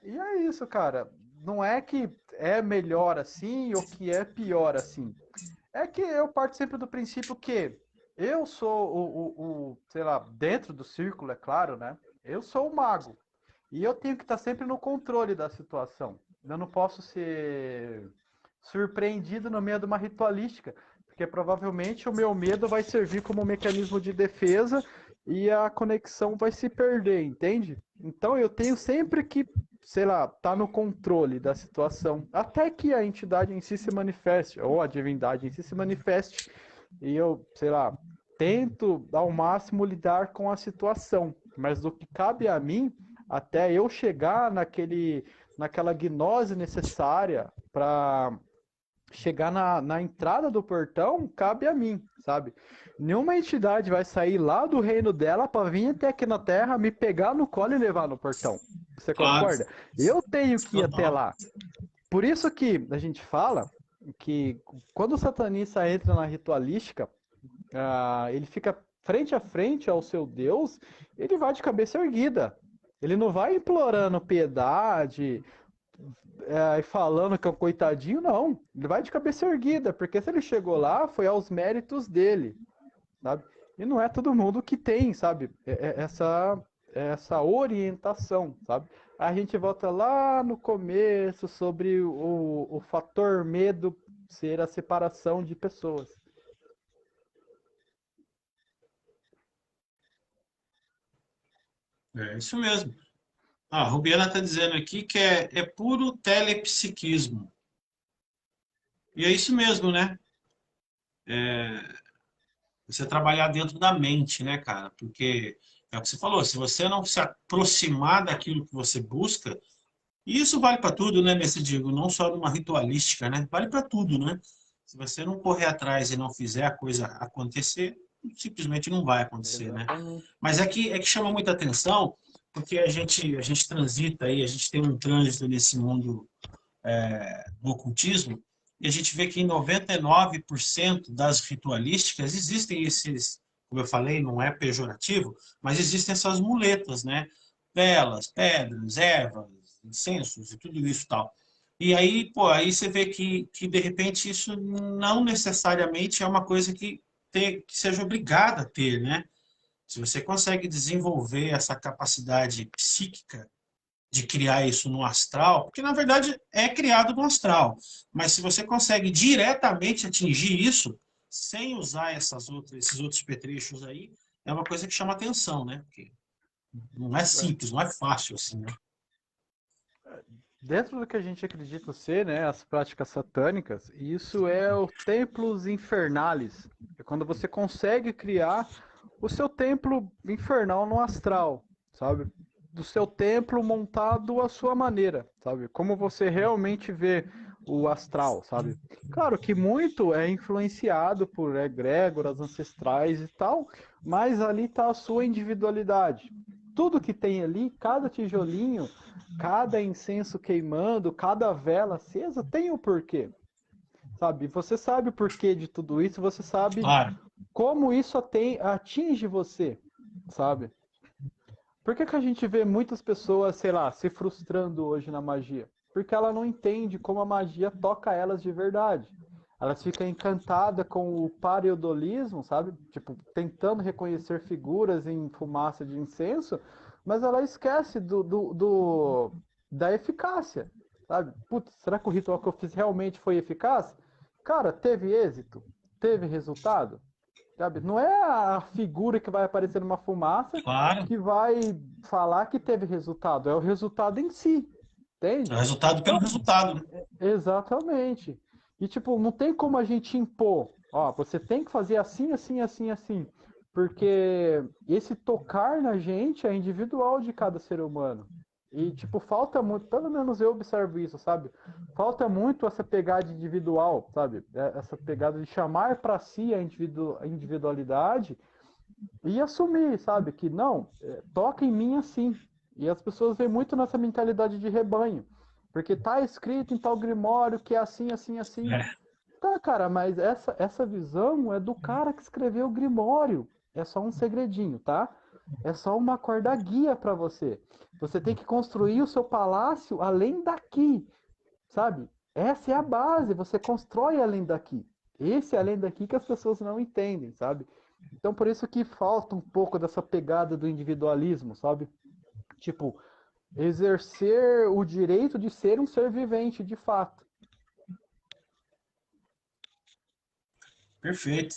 E é isso, cara. Não é que é melhor assim ou que é pior assim. É que eu parto sempre do princípio que eu sou sei lá, dentro do círculo, é claro, né? Eu sou o mago. E eu tenho que estar sempre no controle da situação. Eu não posso ser surpreendido no meio de uma ritualística, porque provavelmente o meu medo vai servir como um mecanismo de defesa e a conexão vai se perder, entende? Então eu tenho sempre que, sei lá, estar no controle da situação, até que a entidade em si se manifeste, ou a divindade em si se manifeste, e eu, sei lá, tento ao máximo lidar com a situação, mas do que cabe a mim, até eu chegar naquela gnose necessária para chegar na entrada do portão, cabe a mim, sabe? Nenhuma entidade vai sair lá do reino dela para vir até aqui na Terra, me pegar no colo e levar no portão. Você Claro, concorda? Eu tenho que ir até total. lá. Por isso que a gente fala que quando o satanista entra na ritualística, ele fica frente a frente ao seu Deus, ele vai de cabeça erguida. Ele não vai implorando piedade, e falando que é um coitadinho, não. Ele vai de cabeça erguida, porque se ele chegou lá, foi aos méritos dele, sabe? E não é todo mundo que tem, sabe, essa orientação, sabe? A gente volta lá no começo sobre o fator medo ser a separação de pessoas. É isso mesmo. A Rubiana está dizendo aqui que é puro telepsiquismo. E é isso mesmo, né? Você trabalhar dentro da mente, né, cara? Porque é o que você falou, se você não se aproximar daquilo que você busca, e isso vale para tudo, né, nesse digo, não só numa ritualística, né? Vale para tudo, né? Se você não correr atrás e não fizer a coisa acontecer, simplesmente não vai acontecer, né? Exatamente. Mas é que chama muita atenção, porque a gente transita aí, a gente tem um trânsito nesse mundo do ocultismo, e a gente vê que em 99% das ritualísticas existem esses, como eu falei, não é pejorativo, mas existem essas muletas, né? Velas, pedras, ervas, incensos e tudo isso e tal. E aí, pô, aí você vê que de repente isso não necessariamente é uma coisa que seja obrigada a ter, né? Se você consegue desenvolver essa capacidade psíquica de criar isso no astral, porque na verdade é criado no astral, mas se você consegue diretamente atingir isso sem usar esses outros petrechos aí, é uma coisa que chama atenção, né? Porque não é simples, não é fácil assim, né? Dentro do que a gente acredita ser, né, as práticas satânicas, isso é o templos infernales. É quando você consegue criar o seu templo infernal no astral, sabe? Do seu templo montado à sua maneira, sabe? Como você realmente vê o astral, sabe? Claro que muito é influenciado por egrégoras ancestrais e tal, mas ali está a sua individualidade. Tudo que tem ali, cada tijolinho, cada incenso queimando, cada vela acesa tem um porquê, sabe? Você sabe o porquê de tudo isso, você sabe Claro. como isso atinge você, sabe? Por que a gente vê muitas pessoas, sei lá, se frustrando hoje na magia? Porque ela não entende como a magia toca elas de verdade. Elas ficam encantadas com o pareidolismo, sabe? Tipo, tentando reconhecer figuras em fumaça de incenso, mas ela esquece da eficácia, sabe? Putz, será que o ritual que eu fiz realmente foi eficaz? Cara, teve êxito? Teve resultado? sabe? Não é a figura que vai aparecer numa fumaça Claro. que vai falar que teve resultado, é o resultado em si, É o entende? resultado pelo Então, resultado, né? exatamente. E, tipo, não tem como a gente impor, ó, você tem que fazer assim, assim, assim, assim, porque esse tocar na gente é individual de cada ser humano. E, tipo, falta muito, pelo menos eu observo isso, sabe? Falta muito essa pegada individual, sabe? Essa pegada de chamar para si a individualidade e assumir, sabe? Que não, toca em mim assim. E as pessoas veem muito nessa mentalidade de rebanho. Porque tá escrito em tal grimório que é assim, assim, assim. É. Tá, cara, mas essa visão é do cara que escreveu o grimório. É só um segredinho, tá? É só uma corda guia para você. Você tem que construir o seu palácio além daqui, sabe? Essa é a base, você constrói além daqui. Esse além daqui que as pessoas não entendem, sabe? Então por isso que falta um pouco dessa pegada do individualismo, sabe? Tipo, exercer o direito de ser um ser vivente de fato. Perfeito.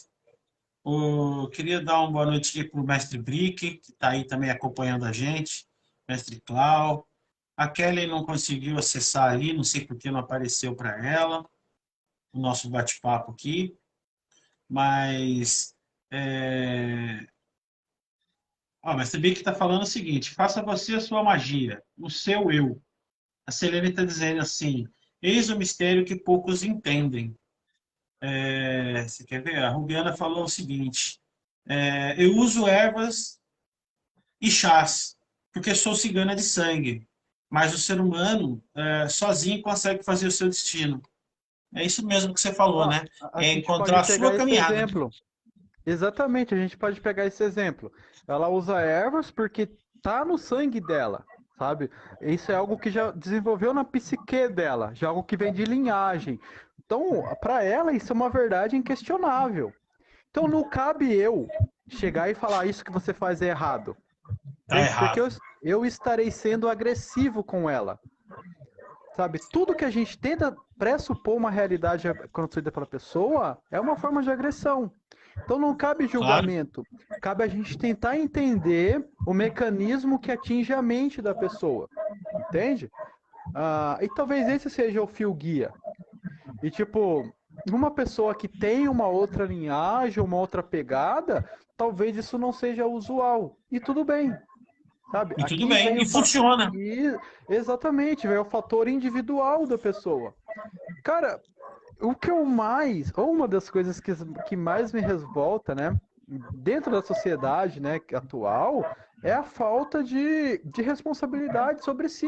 Queria dar uma boa noite aqui para o mestre Brick, que está aí também acompanhando a gente, mestre Clau. A Kelly não conseguiu acessar ali, não sei por que não apareceu para ela o nosso bate-papo aqui, mas o mestre Brick está falando o seguinte: faça você a sua magia, o seu eu. A Selene está dizendo assim: eis o mistério que poucos entendem. Você quer ver? A Rubiana falou o seguinte: eu uso ervas e chás, porque sou cigana de sangue. Mas o ser humano, sozinho, consegue fazer o seu destino. É isso mesmo que você falou, Ah, né? a É gente encontrar pode a pegar sua esse caminhada. exemplo. Exatamente, a gente pode pegar esse exemplo. Ela usa ervas porque tá no sangue dela, sabe? Isso é algo que já desenvolveu na psique dela, já algo que vem de linhagem. Então, para ela, isso é uma verdade inquestionável. Então, não cabe eu chegar e falar isso que você faz é errado, Tá entende? Porque errado. eu estarei sendo agressivo com ela, sabe? Tudo que a gente tenta pressupor uma realidade construída pela pessoa é uma forma de agressão. Então não cabe Claro. julgamento, cabe a gente tentar entender o mecanismo que atinge a mente da pessoa, entende? E talvez esse seja o fio guia. E tipo, uma pessoa que tem uma outra linhagem, uma outra pegada, talvez isso não seja usual. E tudo bem, sabe? E tudo Aqui bem. vem E funciona. exatamente, vem o fator individual da pessoa. Cara, o que eu mais, ou uma das coisas que mais me revolta, né, dentro da sociedade, né, atual, é a falta de responsabilidade sobre si,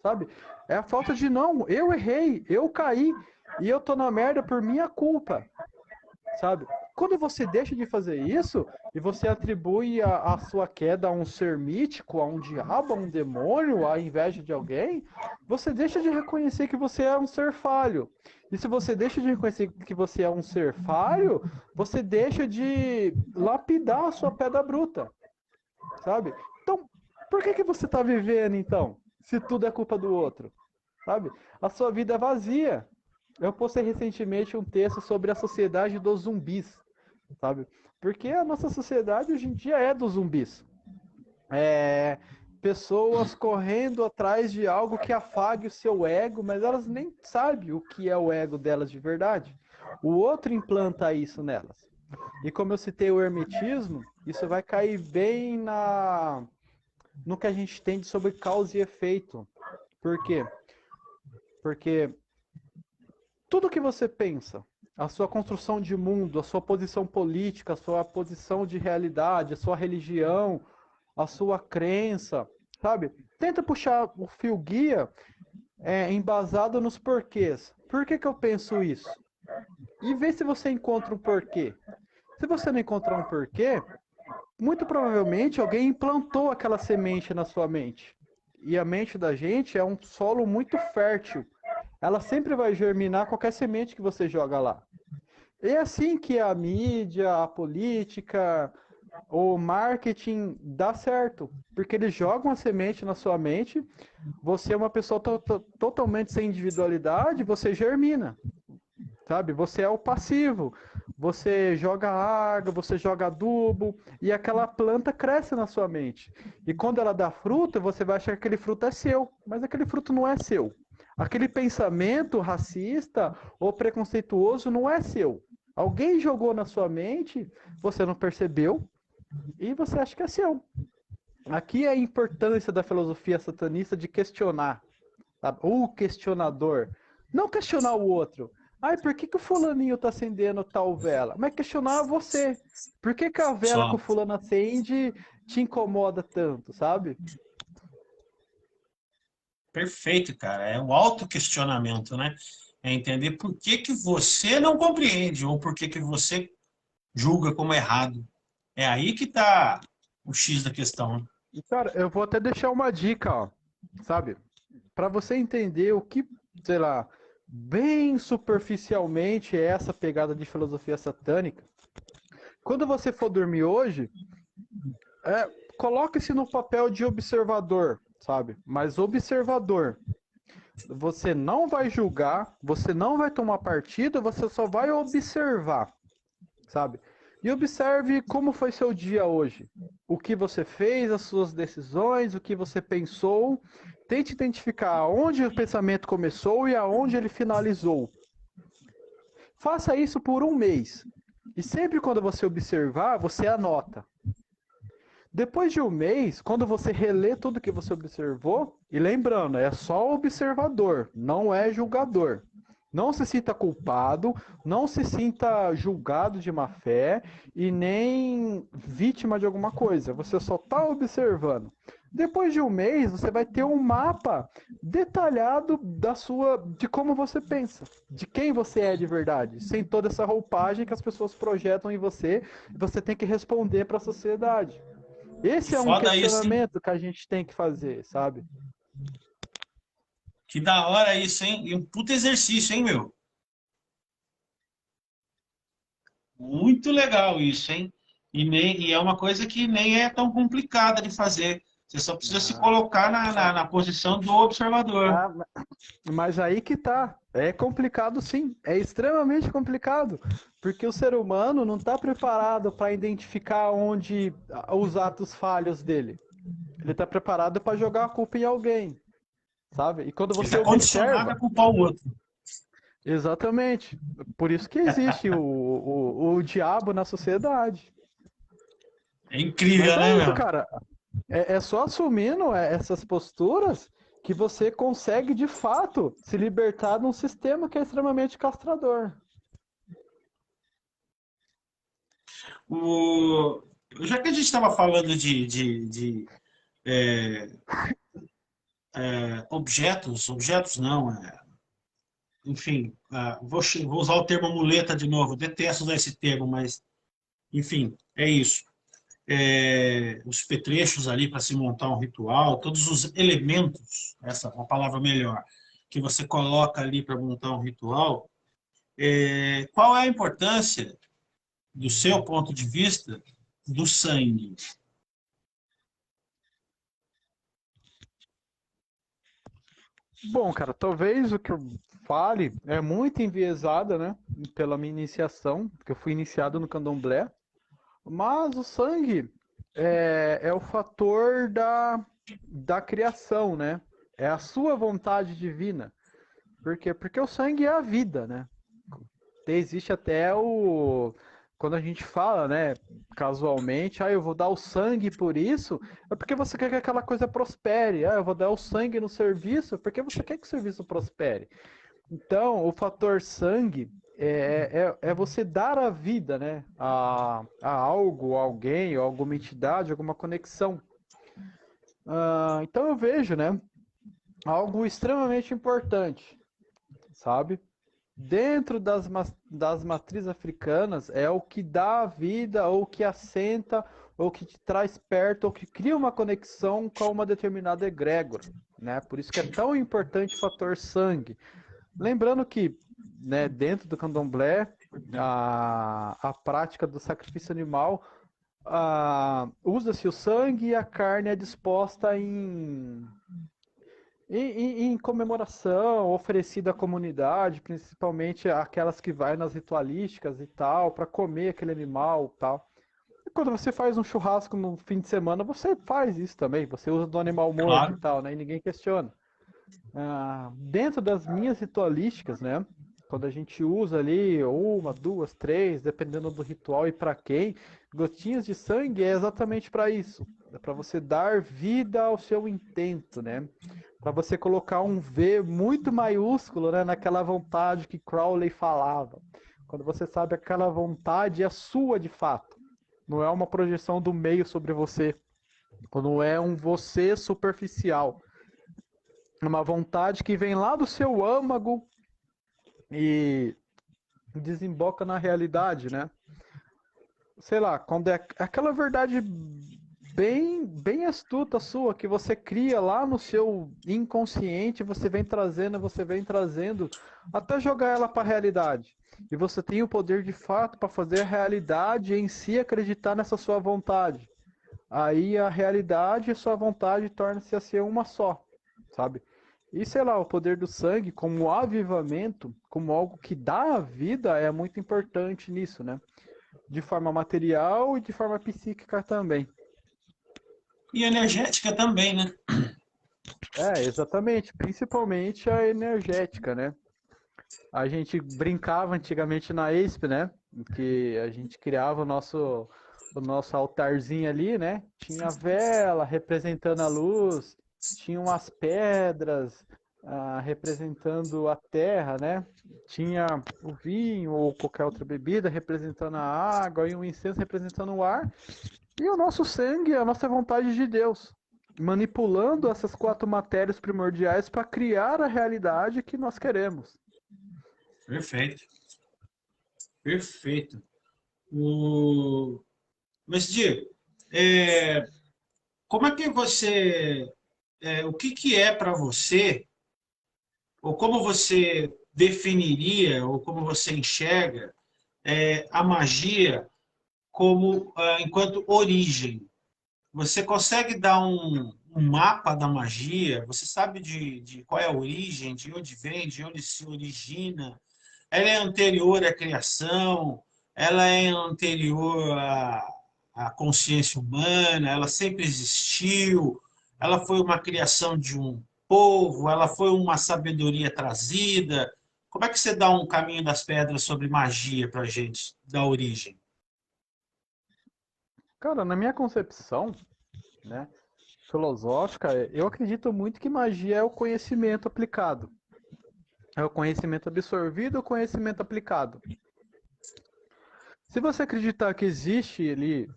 sabe? É a falta de, não, eu errei, eu caí, e eu tô na merda por minha culpa, sabe? Quando você deixa de fazer isso e você atribui a sua queda a um ser mítico, a um diabo, a um demônio, a inveja de alguém, você deixa de reconhecer que você é um ser falho. E se você deixa de reconhecer que você é um ser falho, você deixa de lapidar a sua pedra bruta, sabe? Então, por que você está vivendo então? Se tudo é culpa do outro, sabe? A sua vida é vazia. Eu postei recentemente um texto sobre a sociedade dos zumbis, sabe? Porque a nossa sociedade hoje em dia é dos zumbis. É, pessoas correndo atrás de algo que afague o seu ego, mas elas nem sabem o que é o ego delas de verdade. O outro implanta isso nelas. E como eu citei o hermetismo, isso vai cair bem no que a gente entende sobre causa e efeito. Por quê? Porque tudo que você pensa, a sua construção de mundo, a sua posição política, a sua posição de realidade, a sua religião, a sua crença, sabe? Tenta puxar o fio guia embasado nos porquês. Por que eu penso isso? E vê se você encontra um porquê. Se você não encontrar um porquê, muito provavelmente alguém implantou aquela semente na sua mente. E a mente da gente é um solo muito fértil. Ela sempre vai germinar qualquer semente que você joga lá. É assim que a mídia, a política, o marketing dá certo. Porque eles jogam a semente na sua mente, você é uma pessoa totalmente sem individualidade, você germina. sabe? Você é o passivo. Você joga água, você joga adubo e aquela planta cresce na sua mente. E quando ela dá fruto, você vai achar que aquele fruto é seu, mas aquele fruto não é seu. Aquele pensamento racista ou preconceituoso não é seu. Alguém jogou na sua mente, você não percebeu e você acha que é seu. Aqui é a importância da filosofia satanista de questionar, sabe? O questionador. Não questionar o outro. Ai, por que o fulaninho tá acendendo tal vela? Mas questionar você. Por que a vela que o Só. fulano acende te incomoda tanto, sabe? Perfeito, cara. É um autoquestionamento, né? É entender por que que você não compreende ou por que que você julga como errado. É aí que está o X da questão, né? E, cara, eu vou até deixar uma dica, ó, sabe? Para você entender o que, sei lá, bem superficialmente é essa pegada de filosofia satânica. Quando você for dormir hoje, coloque-se no papel de observador, sabe? Mas observador. Você não vai julgar, você não vai tomar partido, você só vai observar, sabe? E observe como foi seu dia hoje. O que você fez, as suas decisões, o que você pensou. Tente identificar onde o pensamento começou e aonde ele finalizou. Faça isso por um mês. E sempre quando você observar, você anota. Depois de um mês, quando você relê tudo que você observou, e lembrando, é só observador, não é julgador. Não se sinta culpado, não se sinta julgado de má fé e nem vítima de alguma coisa. Você só está observando. Depois de um mês, você vai ter um mapa detalhado de como você pensa, de quem você é de verdade, sem toda essa roupagem que as pessoas projetam em você. Você tem que responder para a sociedade. Que Esse é um foda isso, hein? questionamento que a gente tem que fazer, sabe? Que da hora isso, hein? E um puto exercício, hein, meu? Muito legal isso, hein? E é uma coisa que nem é tão complicada de fazer. Você só precisa se Ah, colocar na posição do observador. ah, mas aí que tá. É complicado sim. É extremamente complicado. Porque o ser humano não está preparado para identificar onde os atos falhos dele. Ele está preparado para jogar a culpa em alguém, sabe? E quando Ele você está condicionado observa, a culpar o outro. exatamente. Por isso que existe o diabo na sociedade. É Mas incrível, né, é isso, meu? cara. É só assumindo essas posturas que você consegue, de fato, se libertar de um sistema que é extremamente castrador. O... Já que a gente estava falando de é, objetos não, enfim, vou usar o termo muleta de novo, detesto usar esse termo, mas, enfim, é isso. Os petrechos ali para se montar um ritual, todos os elementos, essa é uma palavra melhor, que você coloca ali para montar um ritual, qual é a importância, do seu ponto de vista, do sangue? Bom, cara, talvez o que eu fale é muito enviesada, né? Pela minha iniciação, porque eu fui iniciado no candomblé. Mas o sangue é o fator da criação, né? É a sua vontade divina. Por quê? Porque o sangue é a vida, né? Existe até o. Quando a gente fala, né, casualmente, eu vou dar o sangue por isso, é porque você quer que aquela coisa prospere. Eu vou dar o sangue no serviço, porque você quer que o serviço prospere. Então, o fator sangue é você dar a vida, né, a algo, a alguém, a alguma entidade, alguma conexão. Então eu vejo, né, algo extremamente importante, sabe? Dentro das matrizes africanas é o que dá a vida, ou que assenta, ou que te traz perto, ou que cria uma conexão com uma determinada egrégora, né? Por isso que é tão importante o fator sangue. Lembrando que, né, dentro do candomblé, a prática do sacrifício animal, usa-se o sangue e a carne é disposta em comemoração, oferecida à comunidade, principalmente aquelas que vai nas ritualísticas e tal, para comer aquele animal e tal. E quando você faz um churrasco no fim de semana, você faz isso também. Você usa do animal morto e Claro. tal, né? E ninguém questiona. Dentro das minhas ritualísticas, né? Quando a gente usa ali uma, duas, três, dependendo do ritual e para quem, gotinhas de sangue é exatamente para isso. É para você dar vida ao seu intento, né? Para você colocar um V muito maiúsculo, né, naquela vontade que Crowley falava. Quando você sabe aquela vontade é sua de fato. Não é uma projeção do meio sobre você. Não é um você superficial. Uma vontade que vem lá do seu âmago e desemboca na realidade, né? Sei lá, quando é aquela verdade bem astuta sua que você cria lá no seu inconsciente, você vem trazendo até jogar ela para a realidade. E você tem o poder de fato para fazer a realidade em si acreditar nessa sua vontade. Aí a realidade e a sua vontade tornam-se a ser uma só, sabe? E sei lá, o poder do sangue como avivamento, como algo que dá a vida, é muito importante nisso, né? De forma material e de forma psíquica também. E energética também, né? É, exatamente. Principalmente a energética, né? A gente brincava antigamente na ESP, né? Que a gente criava o nosso altarzinho ali, né? Tinha a vela representando a luz, tinham as pedras representando a terra, né? Tinha o vinho ou qualquer outra bebida representando a água e um incenso representando o ar. E o nosso sangue, a nossa vontade de Deus, manipulando essas quatro matérias primordiais para criar a realidade que nós queremos. Perfeito. Perfeito. O... Mas, Diego, como é que você. O que, que é para você, ou como você definiria, ou como você enxerga a magia como enquanto origem? Você consegue dar um mapa da magia? Você sabe de qual é a origem, de onde vem, de onde se origina? Ela é anterior à criação? Ela é anterior à consciência humana? Ela sempre existiu? Ela foi uma criação de um povo? Ela foi uma sabedoria trazida? Como é que você dá um caminho das pedras sobre magia para a gente, da origem? Cara, na minha concepção, né, filosófica, eu acredito muito que magia é o conhecimento aplicado. É o conhecimento absorvido ou conhecimento aplicado. Se você acreditar que existe ali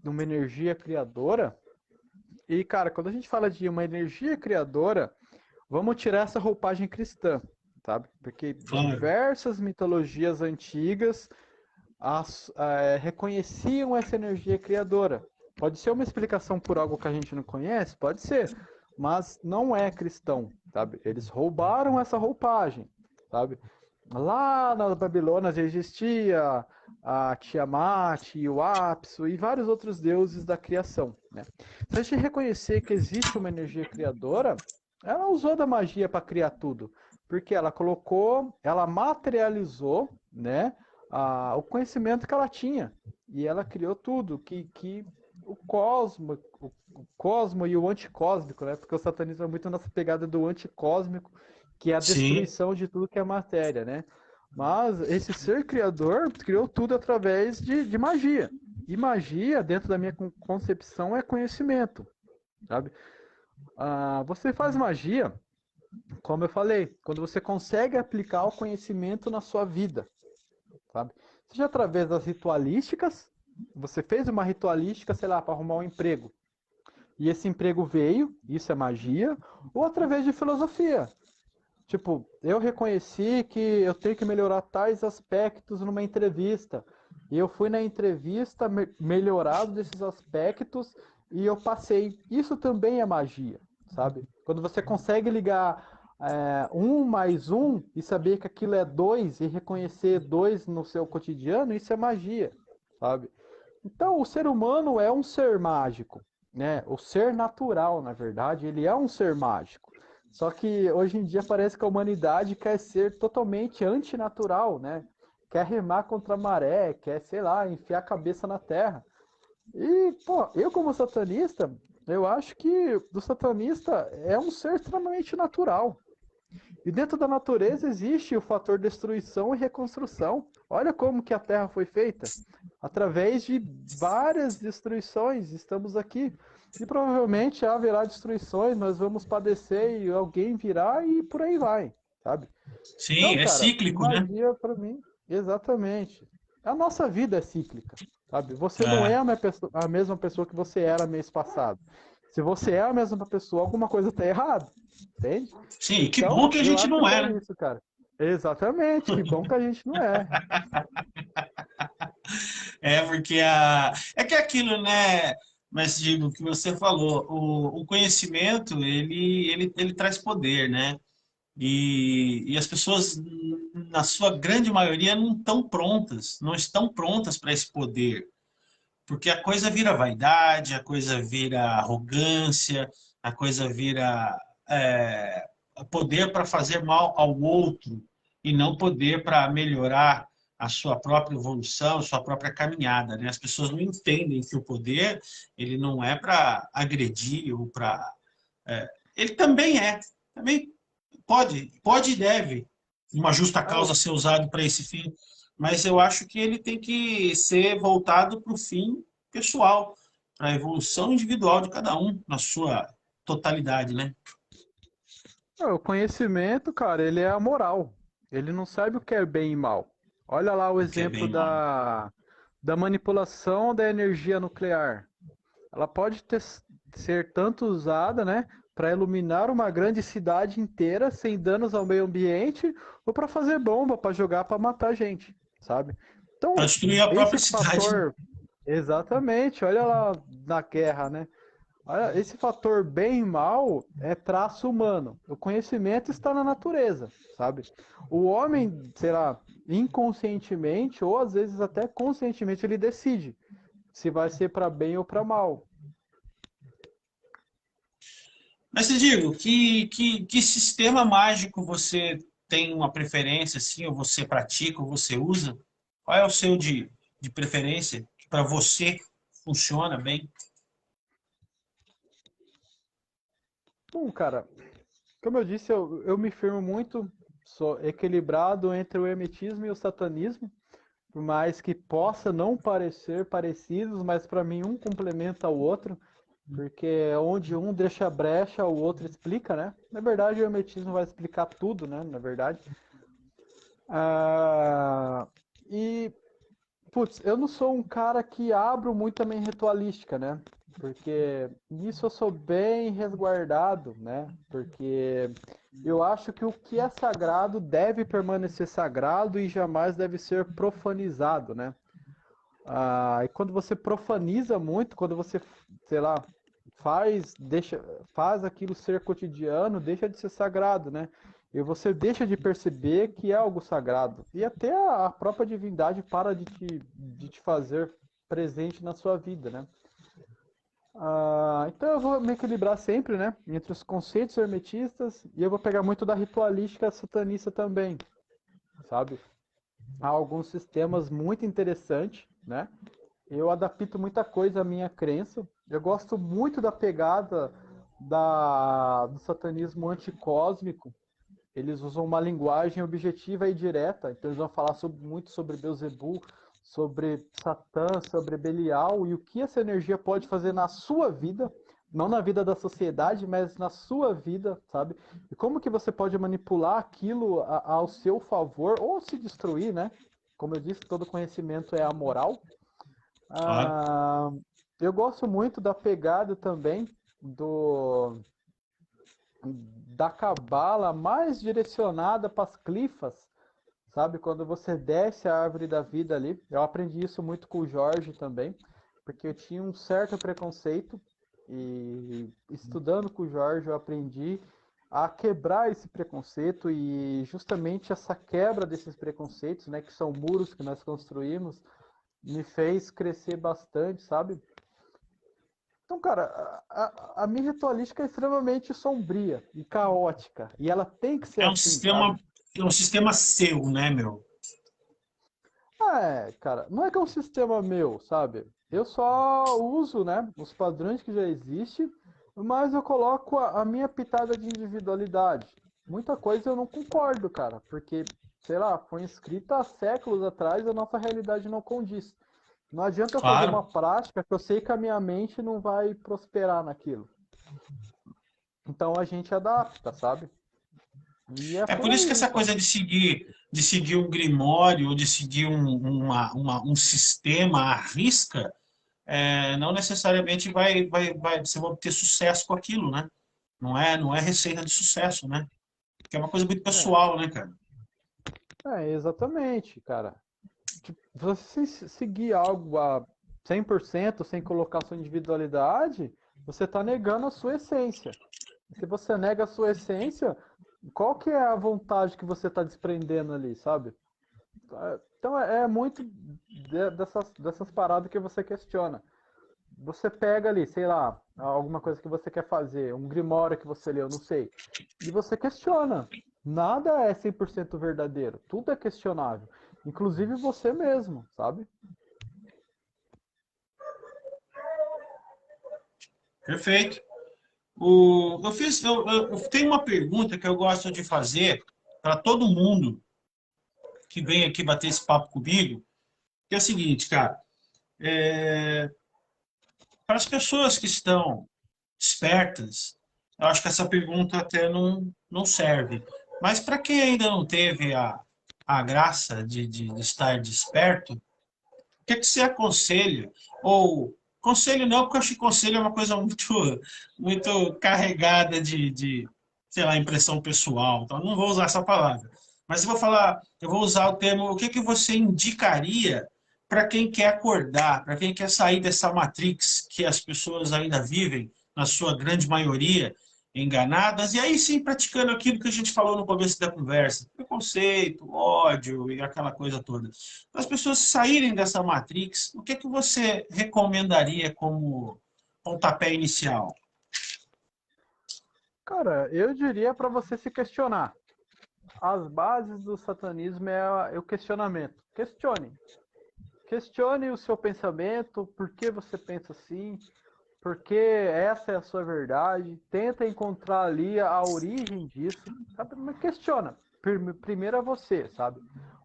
uma energia criadora, e cara, quando a gente fala de uma energia criadora, vamos tirar essa roupagem cristã, sabe? Porque Claro. diversas mitologias antigas reconheciam essa energia criadora. Pode ser uma explicação por algo que a gente não conhece? Pode ser, mas não é cristão, sabe? Eles roubaram essa roupagem, sabe? Lá nas Babilônias existia a Tiamat, o Apsu e vários outros deuses da criação, né? Se a gente reconhecer que existe uma energia criadora, ela usou da magia para criar tudo, porque ela materializou, né, o conhecimento que ela tinha e ela criou tudo que o cosmo e o anticósmico, né? Porque o satanismo é muito nossa pegada do anticósmico, que é a Sim. destruição de tudo que é matéria, né? Mas esse ser criador criou tudo através de magia. E magia, dentro da minha concepção, é conhecimento, sabe? Você faz magia, como eu falei, quando você consegue aplicar o conhecimento na sua vida, sabe? Seja através das ritualísticas, você fez uma ritualística, sei lá, para arrumar um emprego. E esse emprego veio, isso é magia, ou através de filosofia. Tipo, eu reconheci que eu tenho que melhorar tais aspectos numa entrevista. E eu fui na entrevista melhorado desses aspectos e eu passei. Isso também é magia, sabe? Quando você consegue ligar um mais um e saber que aquilo é dois e reconhecer dois no seu cotidiano, isso é magia, sabe? Então, o ser humano é um ser mágico, né? O ser natural, na verdade, ele é um ser mágico. Só que hoje em dia parece que a humanidade quer ser totalmente antinatural, né? Quer remar contra a maré, quer, sei lá, enfiar a cabeça na terra. E, pô, eu como satanista, eu acho que o satanista é um ser extremamente natural. E dentro da natureza existe o fator destruição e reconstrução. Olha como que a Terra foi feita. Através de várias destruições, estamos aqui. E provavelmente haverá destruições, nós vamos padecer e alguém virá e por aí vai, sabe? Sim, Então, é cara, cíclico, né? magia para mim, exatamente. A nossa vida é cíclica, sabe? Você não é É. a mesma pessoa que você era mês passado. Se você é a mesma pessoa, alguma coisa está errada, entende? Sim, que bom Então, que a eu gente acho que não é é, né? isso, cara. Exatamente, que bom que a gente não é. É porque é que é aquilo, né? Mas digo o que você falou, o conhecimento ele traz poder, né? E as pessoas, na sua grande maioria, não estão prontas para esse poder, porque a coisa vira vaidade, a coisa vira arrogância, a coisa vira é, poder para fazer mal ao outro e não poder para melhorar a sua própria evolução, a sua própria caminhada, né? As pessoas não entendem que o poder ele não é para agredir ou para ele também pode e deve uma justa Ah, causa ser usado para esse fim, mas eu acho que ele tem que ser voltado para o fim pessoal, para a evolução individual de cada um na sua totalidade, né? o conhecimento, cara, ele é a moral. Ele não sabe o que é bem e mal. Olha lá o O que é exemplo bem mal. da manipulação da energia nuclear. Ela pode ser tanto usada, né, para iluminar uma grande cidade inteira sem danos ao meio ambiente ou para fazer bomba, para jogar, para matar gente, sabe? Para Então, destruir a esse própria cidade. fator, exatamente, olha lá na guerra, né? Olha, esse fator bem e mal é traço humano. O conhecimento está na natureza, sabe? O homem, sei lá, inconscientemente ou às vezes até conscientemente ele decide se vai ser para bem ou para mal. Mas te digo, que sistema mágico você tem uma preferência, assim, ou você pratica, ou você usa? Qual é o seu de preferência que para você funciona bem? Bom, cara, como eu disse, eu me firmo muito, sou equilibrado entre o hermetismo e o satanismo, por mais que possa não parecer parecidos, mas para mim um complementa o outro, porque onde um deixa brecha, o outro explica, né? Na verdade, o hermetismo vai explicar tudo, né? Na verdade. Ah, e Putz, eu não sou um cara que abro muito também ritualística, né? Porque nisso eu sou bem resguardado, né? Porque eu acho que o que é sagrado deve permanecer sagrado e jamais deve ser profanizado, né? E quando você profaniza muito, quando você, sei lá, faz aquilo ser cotidiano, deixa de ser sagrado, né? E você deixa de perceber que é algo sagrado. E até a própria divindade para de te fazer presente na sua vida, né? Então eu vou me equilibrar sempre, né? Entre os conceitos hermetistas e eu vou pegar muito da ritualística satanista também, sabe? Há alguns sistemas muito interessantes, né? Eu adapto muita coisa à minha crença. Eu gosto muito da pegada do satanismo anticósmico. Eles usam uma linguagem objetiva e direta. Então eles vão falar muito sobre Beelzebub, sobre Satã, sobre Belial e o que essa energia pode fazer na sua vida, não na vida da sociedade, mas na sua vida, sabe? E como que você pode manipular aquilo ao seu favor ou se destruir, né? Como eu disse, todo conhecimento é amoral. Claro. Ah, eu gosto muito da pegada também do da cabala mais direcionada para as clifas, sabe? Quando você desce a árvore da vida ali. Eu aprendi isso muito com o Jorge também, porque eu tinha um certo preconceito e estudando com o Jorge eu aprendi a quebrar esse preconceito e justamente essa quebra desses preconceitos, né, que são muros que nós construímos, me fez crescer bastante, sabe? Então, cara, a minha ritualística é extremamente sombria e caótica. E ela tem que ser É um assim, sabe? sistema, é um sistema seu, né, meu? Cara, não é que é um sistema meu, sabe? Eu só uso, né, os padrões que já existem, mas eu coloco a minha pitada de individualidade. Muita coisa eu não concordo, cara, porque, sei lá, foi escrita há séculos atrás e a nossa realidade não condiz. Não adianta eu fazer uma Claro. prática que eu sei que a minha mente não vai prosperar naquilo. Então a gente adapta, sabe? E é É por por isso que aí, essa cara. coisa de seguir um grimório ou de seguir um sistema à risca, não necessariamente você vai obter sucesso com aquilo, né? Não é receita de sucesso, né? Porque é uma coisa muito É, pessoal, né, cara? exatamente, cara. Tipo, você seguir algo a 100% sem colocar sua individualidade, você está negando a sua essência. Se você nega a sua essência, qual que é a vontade que você está desprendendo ali, sabe? Então é muito dessas paradas que você questiona. Você pega ali, sei lá, alguma coisa que você quer fazer, um grimório que você leu, não sei, e você questiona. Nada é 100% verdadeiro, tudo é questionável, inclusive você mesmo, sabe? Perfeito. Eu tenho uma pergunta que eu gosto de fazer para todo mundo que vem aqui bater esse papo comigo, que é o seguinte, cara. Para as pessoas que estão espertas, eu acho que essa pergunta até não serve. Mas para quem ainda não teve a graça de estar desperto, o que você aconselha? Ou conselho não, porque eu acho que conselho é uma coisa muito carregada sei lá, impressão pessoal. Então, eu não vou usar essa palavra. Mas eu vou usar o termo, o que você indicaria para quem quer acordar, para quem quer sair dessa matrix que as pessoas ainda vivem, na sua grande maioria, enganadas, e aí sim praticando aquilo que a gente falou no começo da conversa, preconceito, ódio e aquela coisa toda. Para as pessoas saírem dessa matrix, o que você recomendaria como pontapé inicial? Cara, eu diria para você se questionar. As bases do satanismo é o questionamento. Questione. Questione o seu pensamento, por que você pensa assim, porque essa é a sua verdade. Tenta encontrar ali a origem disso, sabe? Mas questiona. Primeiro é você, sabe?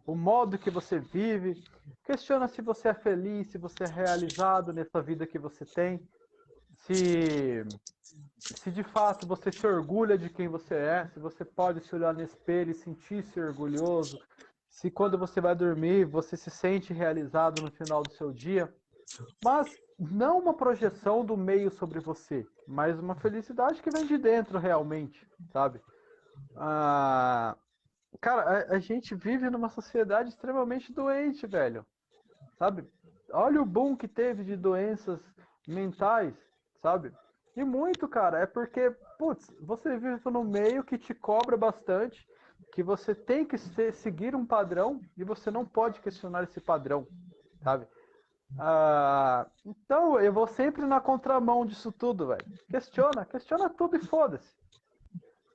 O modo que você vive. Questiona se você é feliz, se você é realizado nessa vida que você tem, se se de fato você se orgulha de quem você é, se você pode se olhar no espelho e sentir-se orgulhoso, se quando você vai dormir você se sente realizado no final do seu dia, mas não uma projeção do meio sobre você, mas uma felicidade que vem de dentro realmente, sabe? Ah, cara, a gente vive numa sociedade extremamente doente, velho, sabe? Olha o boom que teve de doenças mentais, sabe? E muito, cara, é porque, putz, você vive num meio que te cobra bastante, que você tem que seguir um padrão e você não pode questionar esse padrão, sabe? Então eu vou sempre na contramão disso tudo, velho. Questiona tudo e foda-se.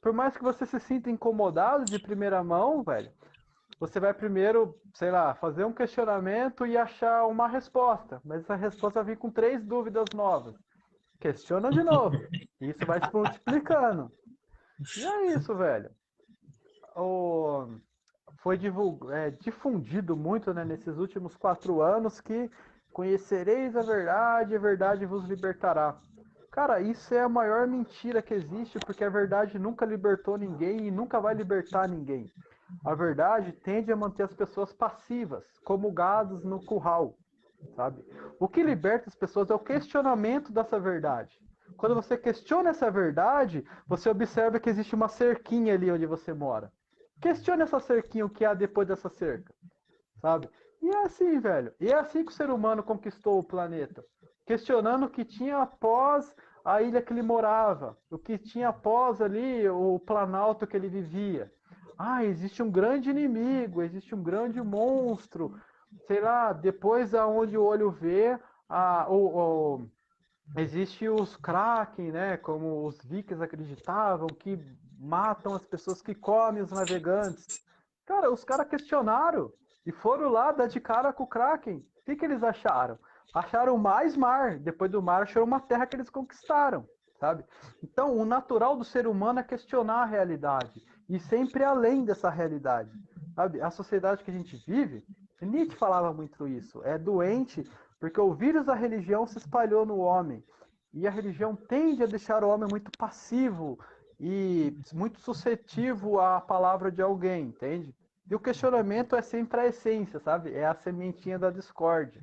Por mais que você se sinta incomodado de primeira mão, velho, você vai primeiro, sei lá, fazer um questionamento e achar uma resposta, mas essa resposta vai vir com 3 dúvidas novas. Questiona de novo. Isso vai se multiplicando. E é isso, velho. O... Foi difundido muito, né, nesses últimos 4 anos que conhecereis a verdade vos libertará. Cara, isso é a maior mentira que existe, porque a verdade nunca libertou ninguém e nunca vai libertar ninguém. A verdade tende a manter as pessoas passivas, como gados no curral, sabe? O que liberta as pessoas é o questionamento dessa verdade. Quando você questiona essa verdade, você observa que existe uma cerquinha ali onde você mora. Questione essa cerquinha, o que há depois dessa cerca, sabe? E é assim, velho. E é assim que o ser humano conquistou o planeta. Questionando o que tinha após a ilha que ele morava, o que tinha após ali o planalto que ele vivia. Ah, existe um grande inimigo, existe um grande monstro, sei lá, depois aonde o olho vê, a, o, existe os Kraken, né? Como os vikings acreditavam, que matam as pessoas que comem os navegantes. Cara, os caras questionaram e foram lá dar de cara com o Kraken. O que eles acharam? Acharam mais mar. Depois do mar, acharam uma terra que eles conquistaram, sabe? Então, o natural do ser humano é questionar a realidade e sempre além dessa realidade, sabe? A sociedade que a gente vive, Nietzsche falava muito isso. É doente porque o vírus da religião se espalhou no homem. E a religião tende a deixar o homem muito passivo e muito suscetível à palavra de alguém, entende? E o questionamento é sempre a essência, sabe? É a sementinha da discórdia.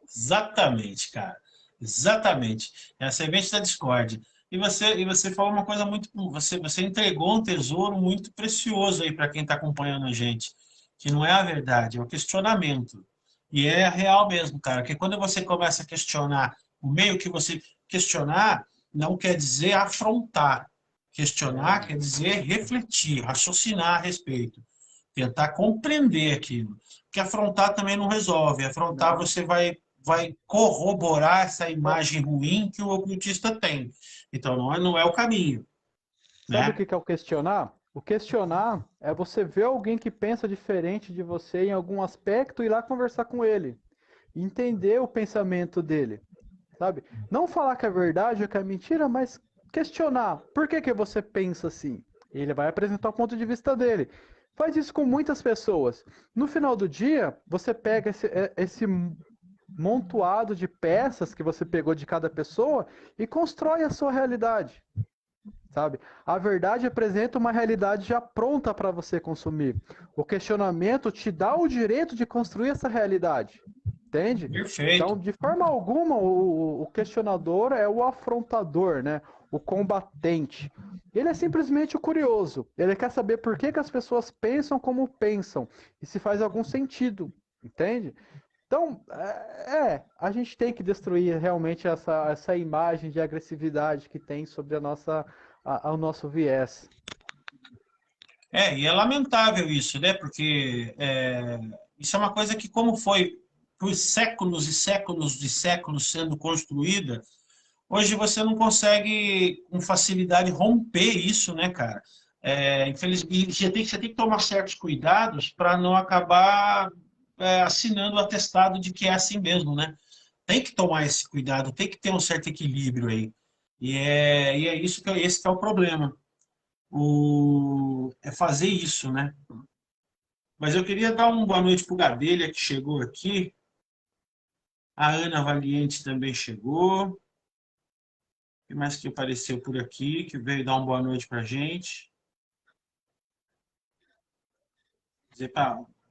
Exatamente, cara. Exatamente. É a semente da discórdia. E você falou uma coisa muito. Você entregou um tesouro muito precioso aí para quem está acompanhando a gente, que não é a verdade, é o questionamento. E é real mesmo, cara, que quando você começa a questionar o meio que você questionar, não quer dizer afrontar. Questionar É, quer dizer refletir, raciocinar a respeito, tentar compreender aquilo. Porque afrontar também não resolve. Afrontar não. você vai corroborar essa Sa- imagem ruim que o ocultista tem. Então não é o caminho, Sabe o né? que é o questionar? O questionar é você ver alguém que pensa diferente de você em algum aspecto e ir lá conversar com ele. Entender o pensamento dele, sabe? Não falar que é verdade ou que é mentira, mas questionar. Por que você pensa assim? Ele vai apresentar o ponto de vista dele. Faz isso com muitas pessoas. No final do dia, você pega esse montoado de peças que você pegou de cada pessoa e constrói a sua realidade, sabe? A verdade apresenta uma realidade já pronta para você consumir. O questionamento te dá o direito de construir essa realidade, entende? Então, Perfeito. de forma alguma, o questionador é o afrontador, né? O combatente. Ele é simplesmente o curioso. Ele quer saber por que as pessoas pensam como pensam e se faz algum sentido, entende? Então, a gente tem que destruir realmente essa imagem de agressividade que tem sobre o nosso viés. E é lamentável isso, né? Porque isso é uma coisa que, como foi por séculos e séculos de séculos sendo construída, hoje você não consegue com facilidade romper isso, né, cara? Infelizmente, você tem que tomar certos cuidados para não acabar assinando o atestado de que é assim mesmo, né? Tem que tomar esse cuidado, tem que ter um certo equilíbrio aí. E é isso esse que é o problema. É fazer isso, né? Mas eu queria dar uma boa noite para o Gadelha, que chegou aqui. A Ana Valiente também chegou. O que mais que apareceu por aqui, que veio dar uma boa noite para a gente? Dizer,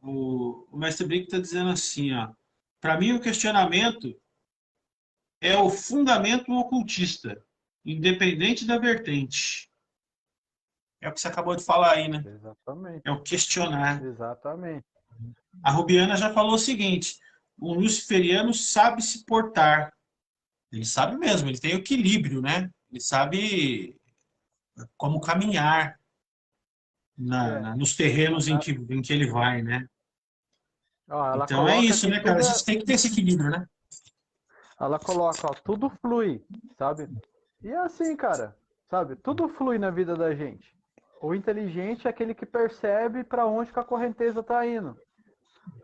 o Mestre Brick está dizendo assim, ó. Para mim, o questionamento é o fundamento ocultista, independente da vertente. É o que você acabou de falar aí, né? Exatamente, É o questionar. exatamente. A Rubiana já falou o seguinte: o luciferiano sabe se portar. Ele sabe mesmo, ele tem equilíbrio, né? Ele sabe como caminhar É, nos terrenos em a- que ele vai, né? ó, Então é isso, né, cara? A gente tem que ter esse equilíbrio, né? ela coloca, ó, tudo flui, sabe? E é assim, cara, sabe? Tudo flui na vida da gente. O inteligente é aquele que percebe para onde que a correnteza está indo.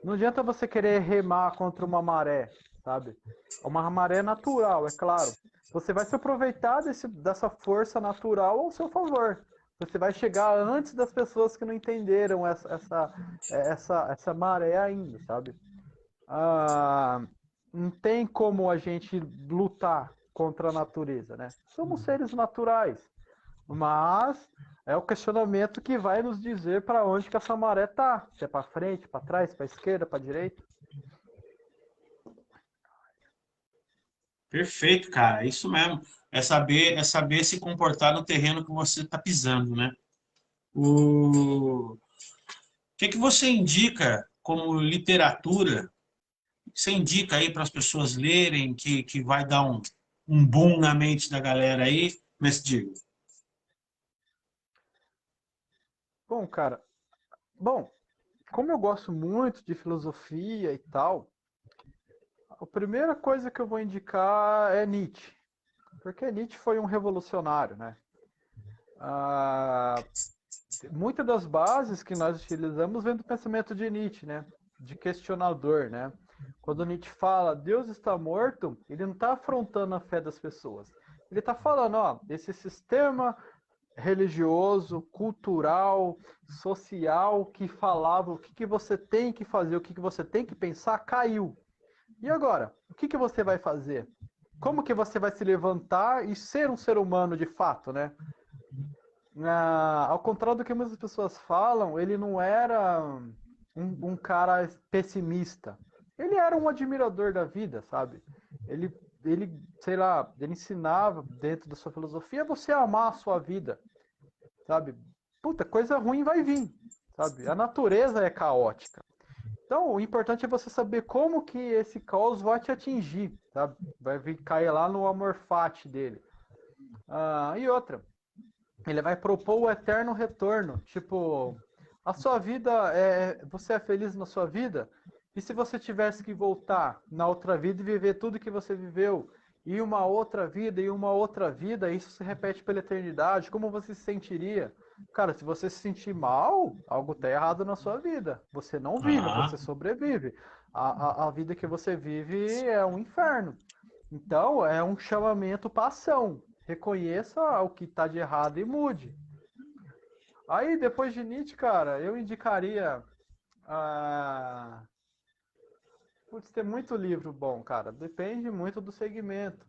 Não adianta você querer remar contra uma maré, sabe? Uma maré natural, é claro. Você vai se aproveitar dessa força natural ao seu favor. Você vai chegar antes das pessoas que não entenderam essa maré ainda, sabe? Ah, não tem como a gente lutar contra a natureza, né? Somos seres naturais, mas é o questionamento que vai nos dizer para onde que essa maré tá. Se é para frente, para trás, para esquerda, para direita. Perfeito, cara. É isso mesmo. É saber se comportar no terreno que você está pisando, né? O que você indica como literatura? O que você indica aí para as pessoas lerem que vai dar um boom na mente da galera aí? Mas digo, Bom, cara, bom, como eu gosto muito de filosofia e tal, A primeira coisa que eu vou indicar é Nietzsche, porque Nietzsche foi um revolucionário, né? Muitas das bases que nós utilizamos vem do pensamento de Nietzsche, né? De questionador, né? Quando Nietzsche fala Deus está morto, ele não está afrontando a fé das pessoas. Ele está falando, ó, esse sistema religioso, cultural, social que falava o que você tem que fazer, o que você tem que pensar, caiu. E agora? O que você vai fazer? Como que você vai se levantar e ser um ser humano de fato, né? Ao contrário do que muitas pessoas falam, ele não era um cara pessimista. Ele era um admirador da vida, sabe? Ele, sei lá, ele ensinava dentro da sua filosofia você a amar a sua vida, sabe? Puta, coisa ruim vai vir, sabe? A natureza é caótica. Então, o importante é você saber como que esse caos vai te atingir, sabe? Vai vir cair lá no amor fati dele. E outra, ele vai propor o eterno retorno. Tipo, a sua vida, você é feliz na sua vida? E se você tivesse que voltar na outra vida e viver tudo que você viveu, e uma outra vida, e uma outra vida, isso se repete pela eternidade, como você se sentiria? Cara, se você se sentir mal, algo está errado na sua vida. Você não vive, você sobrevive. A vida que você vive é um inferno. Então, é um chamamento para ação. Reconheça o que está de errado e mude. Aí, depois de Nietzsche, cara, eu indicaria... Putz, tem muito livro bom, cara. Depende muito do segmento.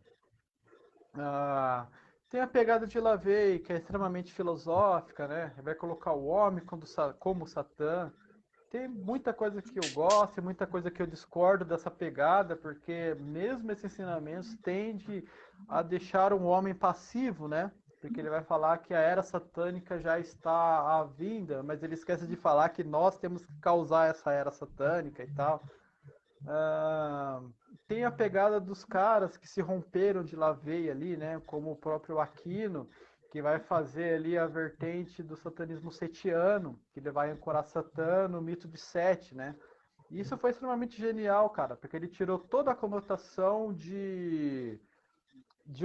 Tem a pegada de Lavey, que é extremamente filosófica, né? Vai colocar o homem como Satã. Tem muita coisa que eu gosto e muita coisa que eu discordo dessa pegada, porque mesmo esses ensinamentos tendem a deixar um homem passivo, né? Porque ele vai falar que a era satânica já está à vinda, mas ele esquece de falar que nós temos que causar essa era satânica e tal. Tem a pegada dos caras que se romperam de Lavey ali, né? Como o próprio Aquino, que vai fazer ali a vertente do satanismo setiano, que ele vai ancorar Satã no mito de Sete, né? E isso foi extremamente genial, cara, porque ele tirou toda a conotação de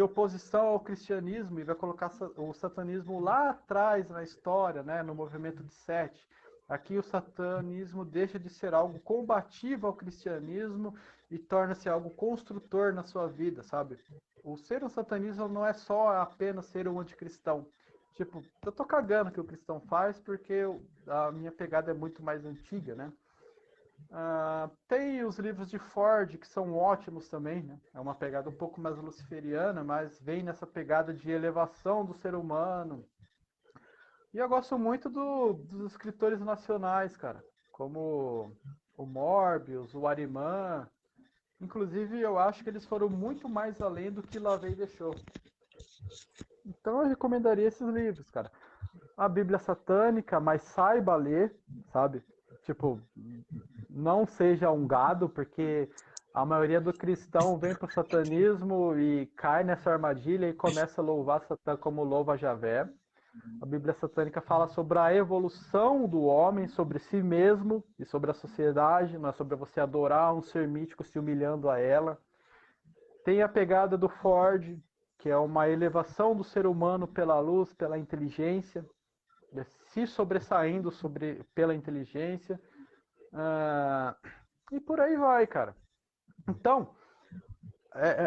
oposição ao cristianismo e vai colocar o satanismo lá atrás na história, né? No movimento de Sete. Aqui o satanismo deixa de ser algo combativo ao cristianismo e torna-se algo construtor na sua vida, sabe? O ser um satanista não é só apenas ser um anticristão. Tipo, eu tô cagando o que o cristão faz porque a minha pegada é muito mais antiga, né? Tem os livros de Ford, que são ótimos também, né? É uma pegada um pouco mais luciferiana, mas vem nessa pegada de elevação do ser humano. E eu gosto muito dos escritores nacionais, cara, como o Morbius, o Ariman. Inclusive, eu acho que eles foram muito mais além do que Lavey deixou. Então, eu recomendaria esses livros, cara. A Bíblia Satânica, mas saiba ler, sabe? Tipo, não seja um gado, porque a maioria do cristão vem pro satanismo e cai nessa armadilha e começa a louvar Satã como louva Javé. A Bíblia Satânica fala sobre a evolução do homem, sobre si mesmo e sobre a sociedade, não é sobre você adorar um ser mítico se humilhando a ela. Tem a pegada do Ford, que é uma elevação do ser humano pela luz, pela inteligência, se sobressaindo pela inteligência. E por aí vai, cara. Então,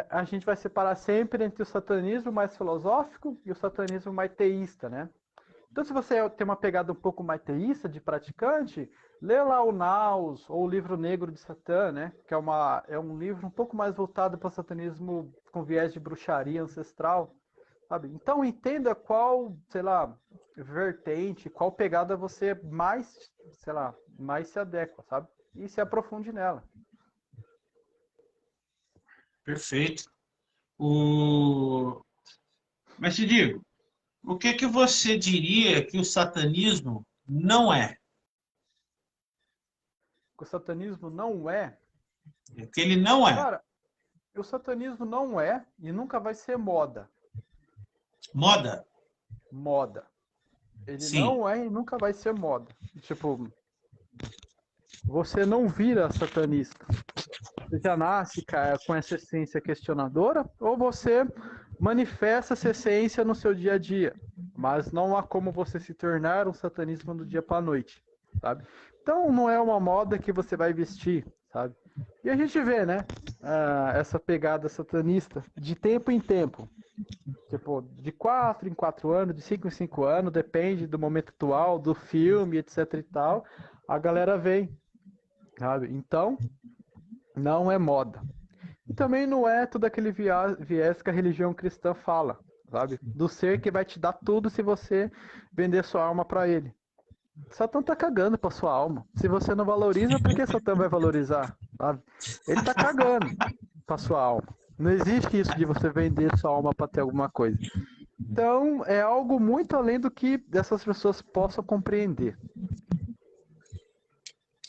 a gente vai separar sempre entre o satanismo mais filosófico e o satanismo mais teísta, né? Então, se você tem uma pegada um pouco mais teísta de praticante, lê lá o Naus ou o Livro Negro de Satã, né? Que é um livro um pouco mais voltado para o satanismo com viés de bruxaria ancestral, sabe? Então, entenda qual, sei lá, vertente, qual pegada você mais, sei lá, mais se adequa, sabe? E se aprofunde nela. Perfeito. Mas te digo, o que você diria que o satanismo não é? O satanismo não é... Que ele não é. Cara, o satanismo não é e nunca vai ser moda. Moda? Moda. Ele Sim. não é e nunca vai ser moda. Tipo, você não vira satanista. Você já nasce com essa essência questionadora, ou você manifesta essa essência no seu dia a dia, mas não há como você se tornar um satanismo do dia para a noite, sabe? Então não é uma moda que você vai vestir, sabe? E a gente vê, né, essa pegada satanista de tempo em tempo. Tipo, de 4 em 4 anos, de 5 em 5 anos, depende do momento atual, do filme, etc e tal, a galera vem, sabe? Então, não é moda. E também não é todo aquele viés que a religião cristã fala, sabe? Do ser que vai te dar tudo se você vender sua alma para ele. Satã tá cagando pra sua alma. Se você não valoriza, por que Satã vai valorizar? Sabe? Ele tá cagando pra sua alma. Não existe isso de você vender sua alma para ter alguma coisa. Então, é algo muito além do que essas pessoas possam compreender.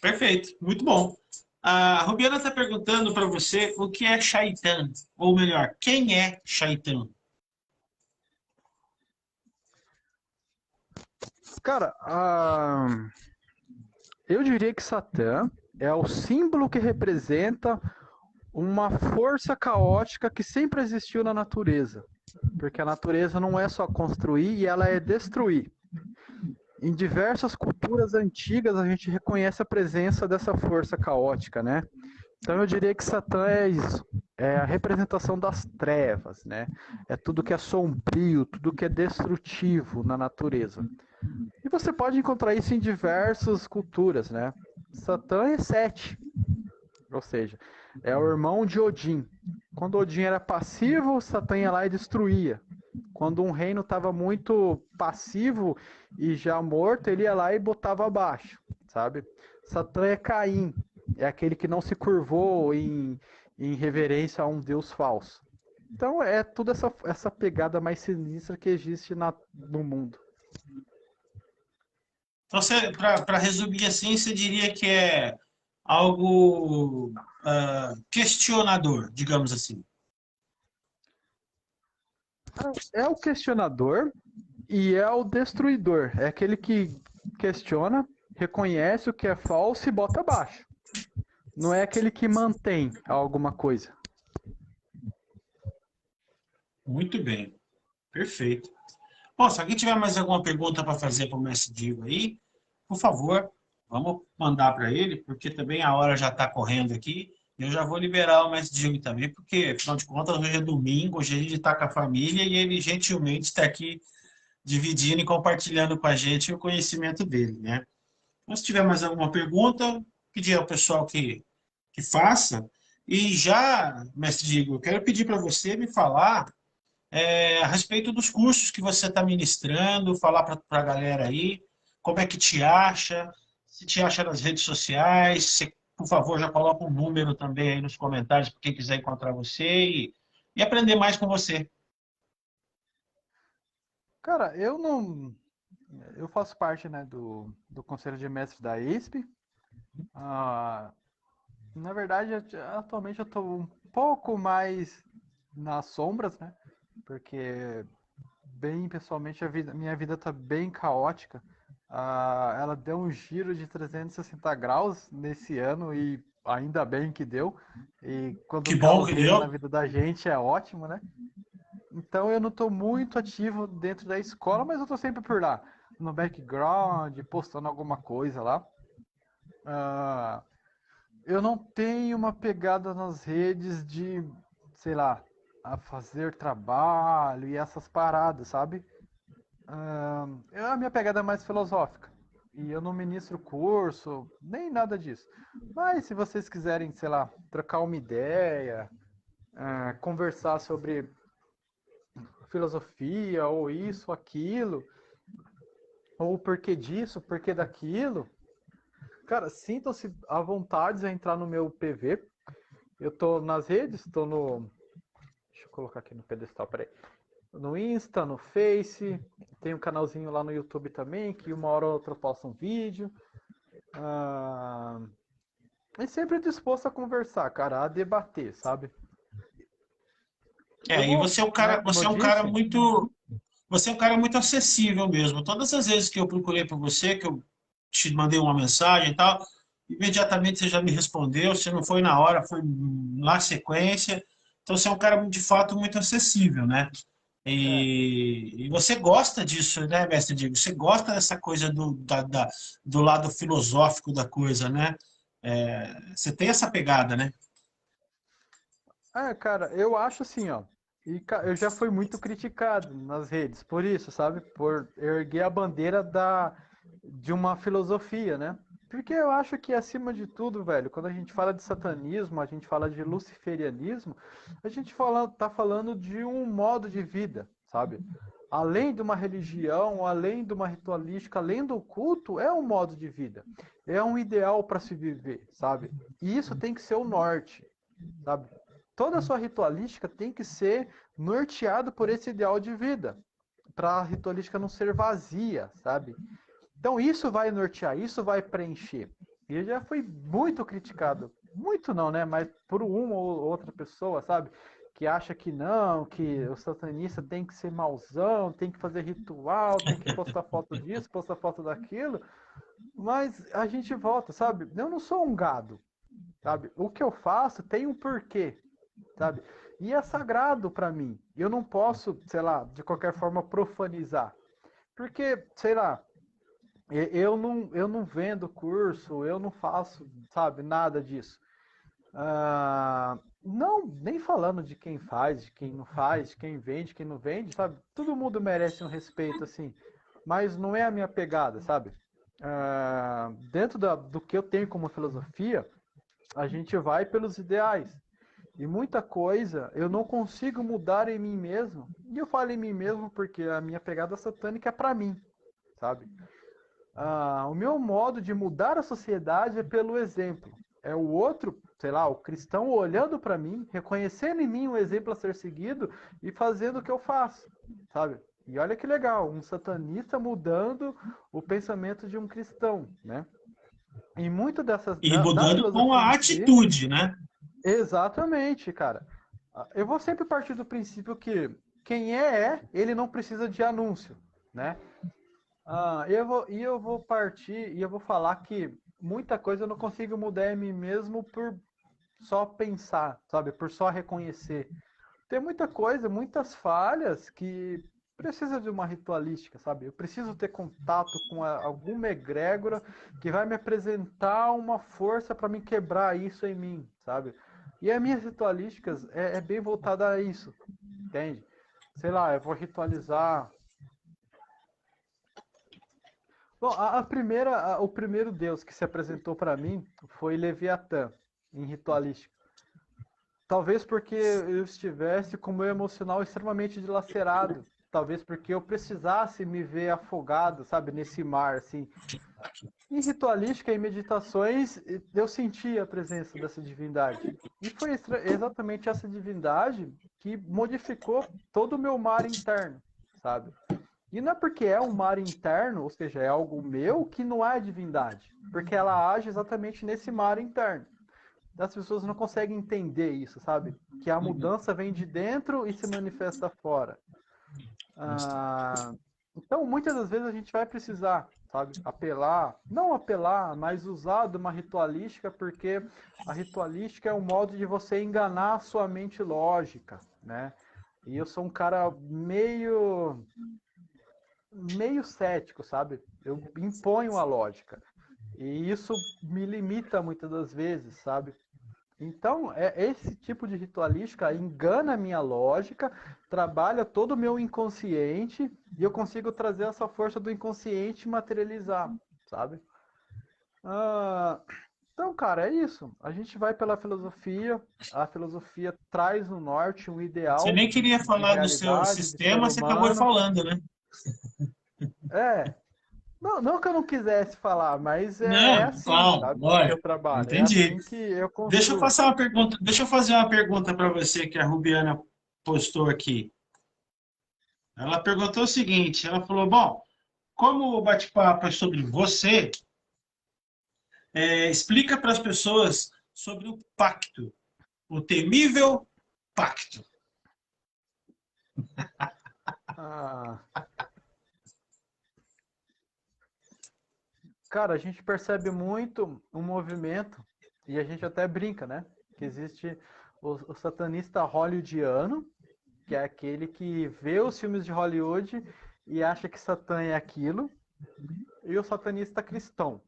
Perfeito, muito bom. A Rubiana está perguntando para você o que é Shaitan, ou melhor, quem é Shaitan? Cara, eu diria que Satã é o símbolo que representa uma força caótica que sempre existiu na natureza. Porque a natureza não é só construir e ela é destruir. Em diversas culturas antigas a gente reconhece a presença dessa força caótica, né? Então eu diria que Satã é isso, é a representação das trevas, né? É tudo que é sombrio, tudo que é destrutivo na natureza. E você pode encontrar isso em diversas culturas, né? Satã é Sete, ou seja, é o irmão de Odin. Quando Odin era passivo, Satã ia lá e destruía. Quando um reino estava muito passivo e já morto, ele ia lá e botava abaixo, sabe? Satã é Caim, é aquele que não se curvou em reverência a um deus falso. Então é toda essa pegada mais sinistra que existe no mundo. Então, para resumir assim, você diria que é algo questionador, digamos assim. É o questionador e é o destruidor. É aquele que questiona, reconhece o que é falso e bota abaixo. Não é aquele que mantém alguma coisa. Muito bem, perfeito. Bom, se alguém tiver mais alguma pergunta para fazer para o mestre Diego aí, por favor, vamos mandar para ele, porque também a hora já está correndo aqui. Eu já vou liberar o mestre Diego também, porque, afinal de contas, hoje é domingo, hoje a gente está com a família e ele gentilmente está aqui dividindo e compartilhando com a gente o conhecimento dele, né? Então, se tiver mais alguma pergunta, pedir ao pessoal que faça. E já, mestre Diego, eu quero pedir para você me falar a respeito dos cursos que você está ministrando, falar para a galera aí, como é que te acha, se te acha nas redes sociais, se, por favor, já coloca um número também aí nos comentários para quem quiser encontrar você e aprender mais com você. Cara, eu não. Eu faço parte, né, do Conselho de Mestres da ISP. Na verdade, atualmente eu estou um pouco mais nas sombras, né? Porque, bem pessoalmente, minha vida está bem caótica. Ela deu um giro de 360 graus nesse ano e ainda bem que deu. E quando Que o bom caos que vem na deu. vida da gente é ótimo, né? Então eu não estou muito ativo dentro da escola, mas eu estou sempre por lá, no background, postando alguma coisa lá. Eu não tenho uma pegada nas redes de, sei lá, a fazer trabalho e essas paradas, sabe? A minha pegada é mais filosófica. E eu não ministro curso, nem nada disso. Mas se vocês quiserem, sei lá, trocar uma ideia, conversar sobre filosofia, ou isso, aquilo, ou o porquê disso, o porquê daquilo, cara, sintam-se à vontade de entrar no meu PV. Eu tô nas redes, tô no. Deixa eu colocar aqui no pedestal, peraí. No Insta, no Face, tem um canalzinho lá no YouTube também, que uma hora ou outra eu posto um vídeo. E sempre disposto a conversar, cara, a debater, sabe? Eu E vou, você é um né, cara, como eu você é um cara disse, muito, você é um cara muito acessível mesmo. Todas as vezes que eu procurei por você, que eu te mandei uma mensagem e tal, imediatamente você já me respondeu, se não foi na hora, foi na sequência. Então você é um cara, de fato, muito acessível, né? É. E você gosta disso, né, mestre Diego? Você gosta dessa coisa do lado filosófico da coisa, né? Você tem essa pegada, né? Cara, eu acho assim, ó. Eu já fui muito criticado nas redes por isso, sabe? Por erguer a bandeira de uma filosofia, né? Porque eu acho que, acima de tudo, velho, quando a gente fala de satanismo, a gente fala de luciferianismo, tá falando de um modo de vida, sabe? Além de uma religião, além de uma ritualística, além do culto, é um modo de vida. É um ideal para se viver, sabe? E isso tem que ser o norte, sabe? Toda a sua ritualística tem que ser norteado por esse ideal de vida, para a ritualística não ser vazia, sabe? Então isso vai nortear, isso vai preencher. E eu já fui muito criticado, muito não, né? Mas por uma ou outra pessoa, sabe? Que acha que não, que o satanista tem que ser mauzão, tem que fazer ritual, tem que postar foto disso, postar foto daquilo. Mas a gente volta, sabe? Eu não sou um gado, sabe? O que eu faço tem um porquê, sabe? E é sagrado para mim. Eu não posso, sei lá, de qualquer forma profanizar. Porque, sei lá, eu não vendo curso, eu não faço, sabe, nada disso. Não, nem falando de quem faz, de quem não faz, de quem não vende, sabe? Todo mundo merece um respeito, assim. Mas não é a minha pegada, sabe? Dentro do que eu tenho como filosofia, a gente vai pelos ideais. E muita coisa eu não consigo mudar em mim mesmo. E eu falo em mim mesmo porque a minha pegada satânica é para mim, sabe? O meu modo de mudar a sociedade é pelo exemplo. É o outro, sei lá, o cristão olhando para mim, reconhecendo em mim um exemplo a ser seguido e fazendo o que eu faço, sabe? E olha que legal, um satanista mudando o pensamento de um cristão, né? E muito E da mudando com filosofia a em si, atitude, né? exatamente, cara. Eu vou sempre partir do princípio que quem ele não precisa de anúncio, né? Eu vou partir e eu vou falar que muita coisa eu não consigo mudar em mim mesmo por só pensar, sabe? Por só reconhecer. Tem muita coisa, muitas falhas que precisa de uma ritualística, sabe? Eu preciso ter contato com alguma egrégora que vai me apresentar uma força para me quebrar isso em mim, sabe? E as minhas ritualísticas é bem voltada a isso, entende? Sei lá, eu vou ritualizar. Bom, o primeiro deus que se apresentou para mim foi Leviatã, em ritualística. Talvez porque eu estivesse com o meu emocional extremamente dilacerado. Talvez porque eu precisasse me ver afogado, sabe, nesse mar, assim. Em ritualística e meditações, eu senti a presença dessa divindade. E foi exatamente essa divindade que modificou todo o meu mar interno, sabe? E não é porque é um mar interno, ou seja, é algo meu, que não é divindade. Porque ela age exatamente nesse mar interno. As pessoas não conseguem entender isso, sabe? Que a mudança vem de dentro e se manifesta fora. Ah, então, muitas das vezes a gente vai precisar, sabe, apelar, não apelar, mas usar de uma ritualística, porque a ritualística é um modo de você enganar a sua mente lógica, né? E eu sou um cara meio cético, sabe? Eu imponho a lógica. E isso me limita muitas das vezes, sabe? Então, esse tipo de ritualística engana a minha lógica, trabalha todo o meu inconsciente e eu consigo trazer essa força do inconsciente e materializar, sabe? Ah, então, cara, é isso. A gente vai pela filosofia, a filosofia traz no norte um Você ideal nem queria de falar do seu realidade, de ser sistema, você acabou humano. falando, né? É, não que eu não quisesse falar, mas é Não, assim, claro, sabe, que eu lógico. trabalho, é Entendi. assim que eu Deixa eu construo. passar uma pergunta, deixa eu fazer uma pergunta para você que a Rubiana postou aqui. Ela perguntou o seguinte, ela falou, bom, como o bate-papo é sobre você, explica para as pessoas sobre o pacto, o temível pacto. Ah, Cara, a gente percebe muito um movimento, e a gente até brinca, né? Que existe o satanista hollywoodiano, que é aquele que vê os filmes de Hollywood e acha que Satã é aquilo, e o satanista cristão,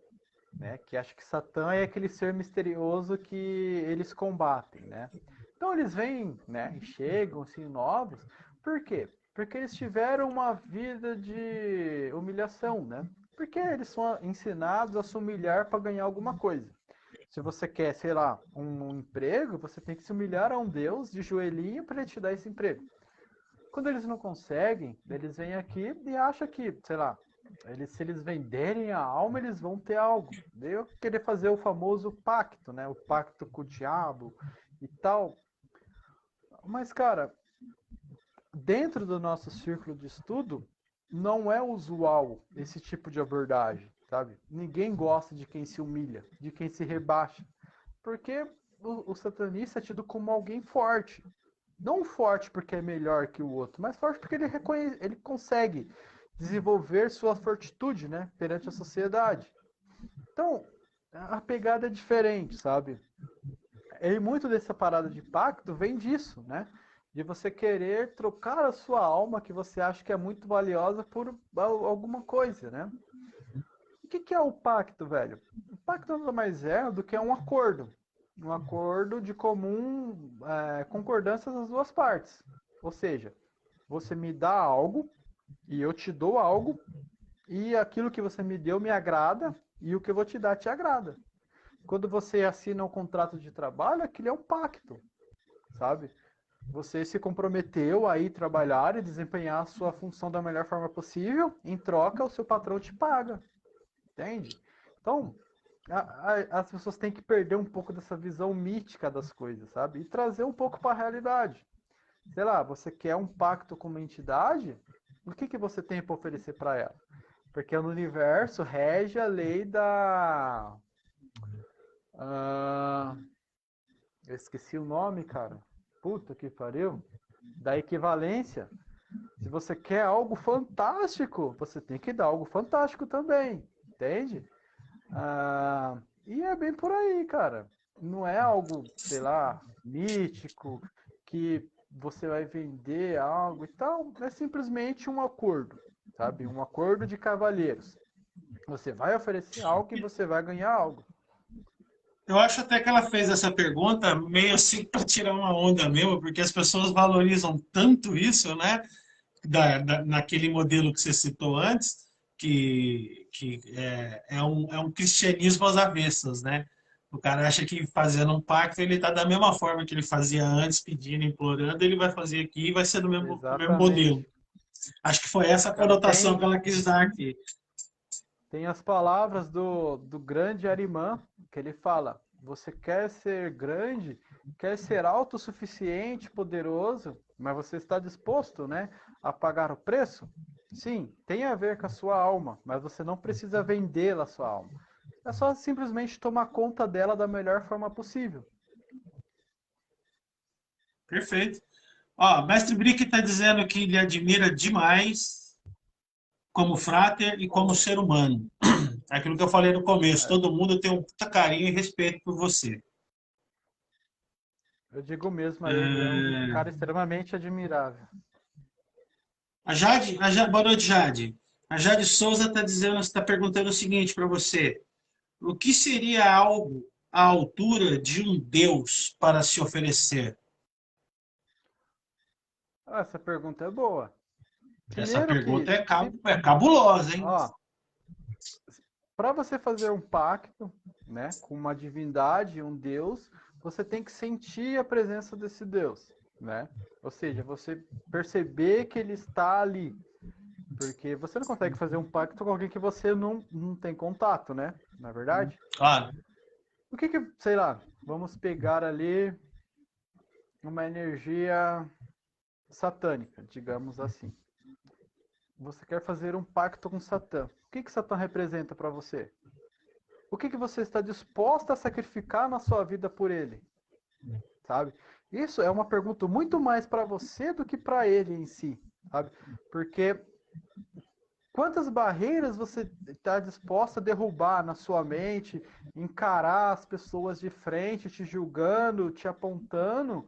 né? Que acha que Satã é aquele ser misterioso que eles combatem, né? Então eles vêm, né? E chegam assim novos. Por quê? Porque eles tiveram uma vida de humilhação, né? Porque eles são ensinados a se humilhar para ganhar alguma coisa. Se você quer, sei lá, um emprego, você tem que se humilhar a um Deus de joelhinho para ele te dar esse emprego. Quando eles não conseguem, eles vêm aqui e acham que, sei lá, se eles venderem a alma, eles vão ter algo. Daí eu querer fazer o famoso pacto, né? O pacto com o diabo e tal. Mas, cara, dentro do nosso círculo de estudo, não é usual esse tipo de abordagem, sabe? Ninguém gosta de quem se humilha, de quem se rebaixa. Porque o satanista é tido como alguém forte. Não forte porque é melhor que o outro, mas forte porque ele consegue desenvolver sua fortitude, né, perante a sociedade. Então, a pegada é diferente, sabe? E muito dessa parada de pacto vem disso, né? De você querer trocar a sua alma, que você acha que é muito valiosa, por alguma coisa, né? O que é o pacto, velho? O pacto nada mais é do que um acordo. Um acordo de comum concordância das duas partes. Ou seja, você me dá algo e eu te dou algo, e aquilo que você me deu me agrada, e o que eu vou te dar te agrada. Quando você assina um contrato de trabalho, aquilo é um pacto, sabe? Você se comprometeu a ir trabalhar e desempenhar a sua função da melhor forma possível, em troca, o seu patrão te paga, entende? Então, as pessoas têm que perder um pouco dessa visão mítica das coisas, sabe? E trazer um pouco para a realidade. Sei lá, você quer um pacto com uma entidade? O que você tem para oferecer para ela? Porque no universo rege a lei da. Ah, eu esqueci o nome, cara. Puta que pariu. Da equivalência. Se você quer algo fantástico, você tem que dar algo fantástico também. Entende? E é bem por aí, cara. Não é algo, sei lá, mítico, que você vai vender algo e tal. É simplesmente um acordo, sabe? Um acordo de cavalheiros. Você vai oferecer algo e você vai ganhar algo. Eu acho até que ela fez essa pergunta meio assim para tirar uma onda mesmo, porque as pessoas valorizam tanto isso, né? Naquele modelo que você citou antes, que é um cristianismo às avessas, né? O cara acha que fazendo um pacto ele está da mesma forma que ele fazia antes, pedindo, implorando, ele vai fazer aqui e vai ser do mesmo modelo. Exatamente. Acho que foi essa a Cara, conotação que ela quis dar aqui. tem as palavras do grande Arimã, que ele fala: você quer ser grande, quer ser autossuficiente, poderoso, mas você está disposto, né, a pagar o preço? Sim, tem a ver com a sua alma, mas você não precisa vendê-la a sua alma. É só simplesmente tomar conta dela da melhor forma possível. Perfeito. Ó, Mestre Brick está dizendo que ele admira demais como fráter e como ser humano. É aquilo que eu falei no começo, É, todo mundo tem um puta carinho e respeito por você. eu digo mesmo, ele é um É, cara extremamente admirável. boa noite, Jade. A Jade Souza está perguntando o seguinte para você: o que seria algo à altura de um Deus para se oferecer? Essa pergunta é boa. Essa Primeiro pergunta que, é cabulosa, hein? ó, para você fazer um pacto, né, com uma divindade, um Deus, você tem que sentir a presença desse Deus, né? Ou seja, você perceber que ele está ali, porque você não consegue fazer um pacto com alguém que você não tem contato, né? Na é verdade? Claro. O que, sei lá, vamos pegar ali uma energia satânica, digamos assim. Você quer fazer um pacto com Satã. O que Satã representa para você? O que você está disposto a sacrificar na sua vida por ele? Sabe? Isso é uma pergunta muito mais para você do que para ele em si, sabe? Porque quantas barreiras você está disposta a derrubar na sua mente, encarar as pessoas de frente, te julgando, te apontando,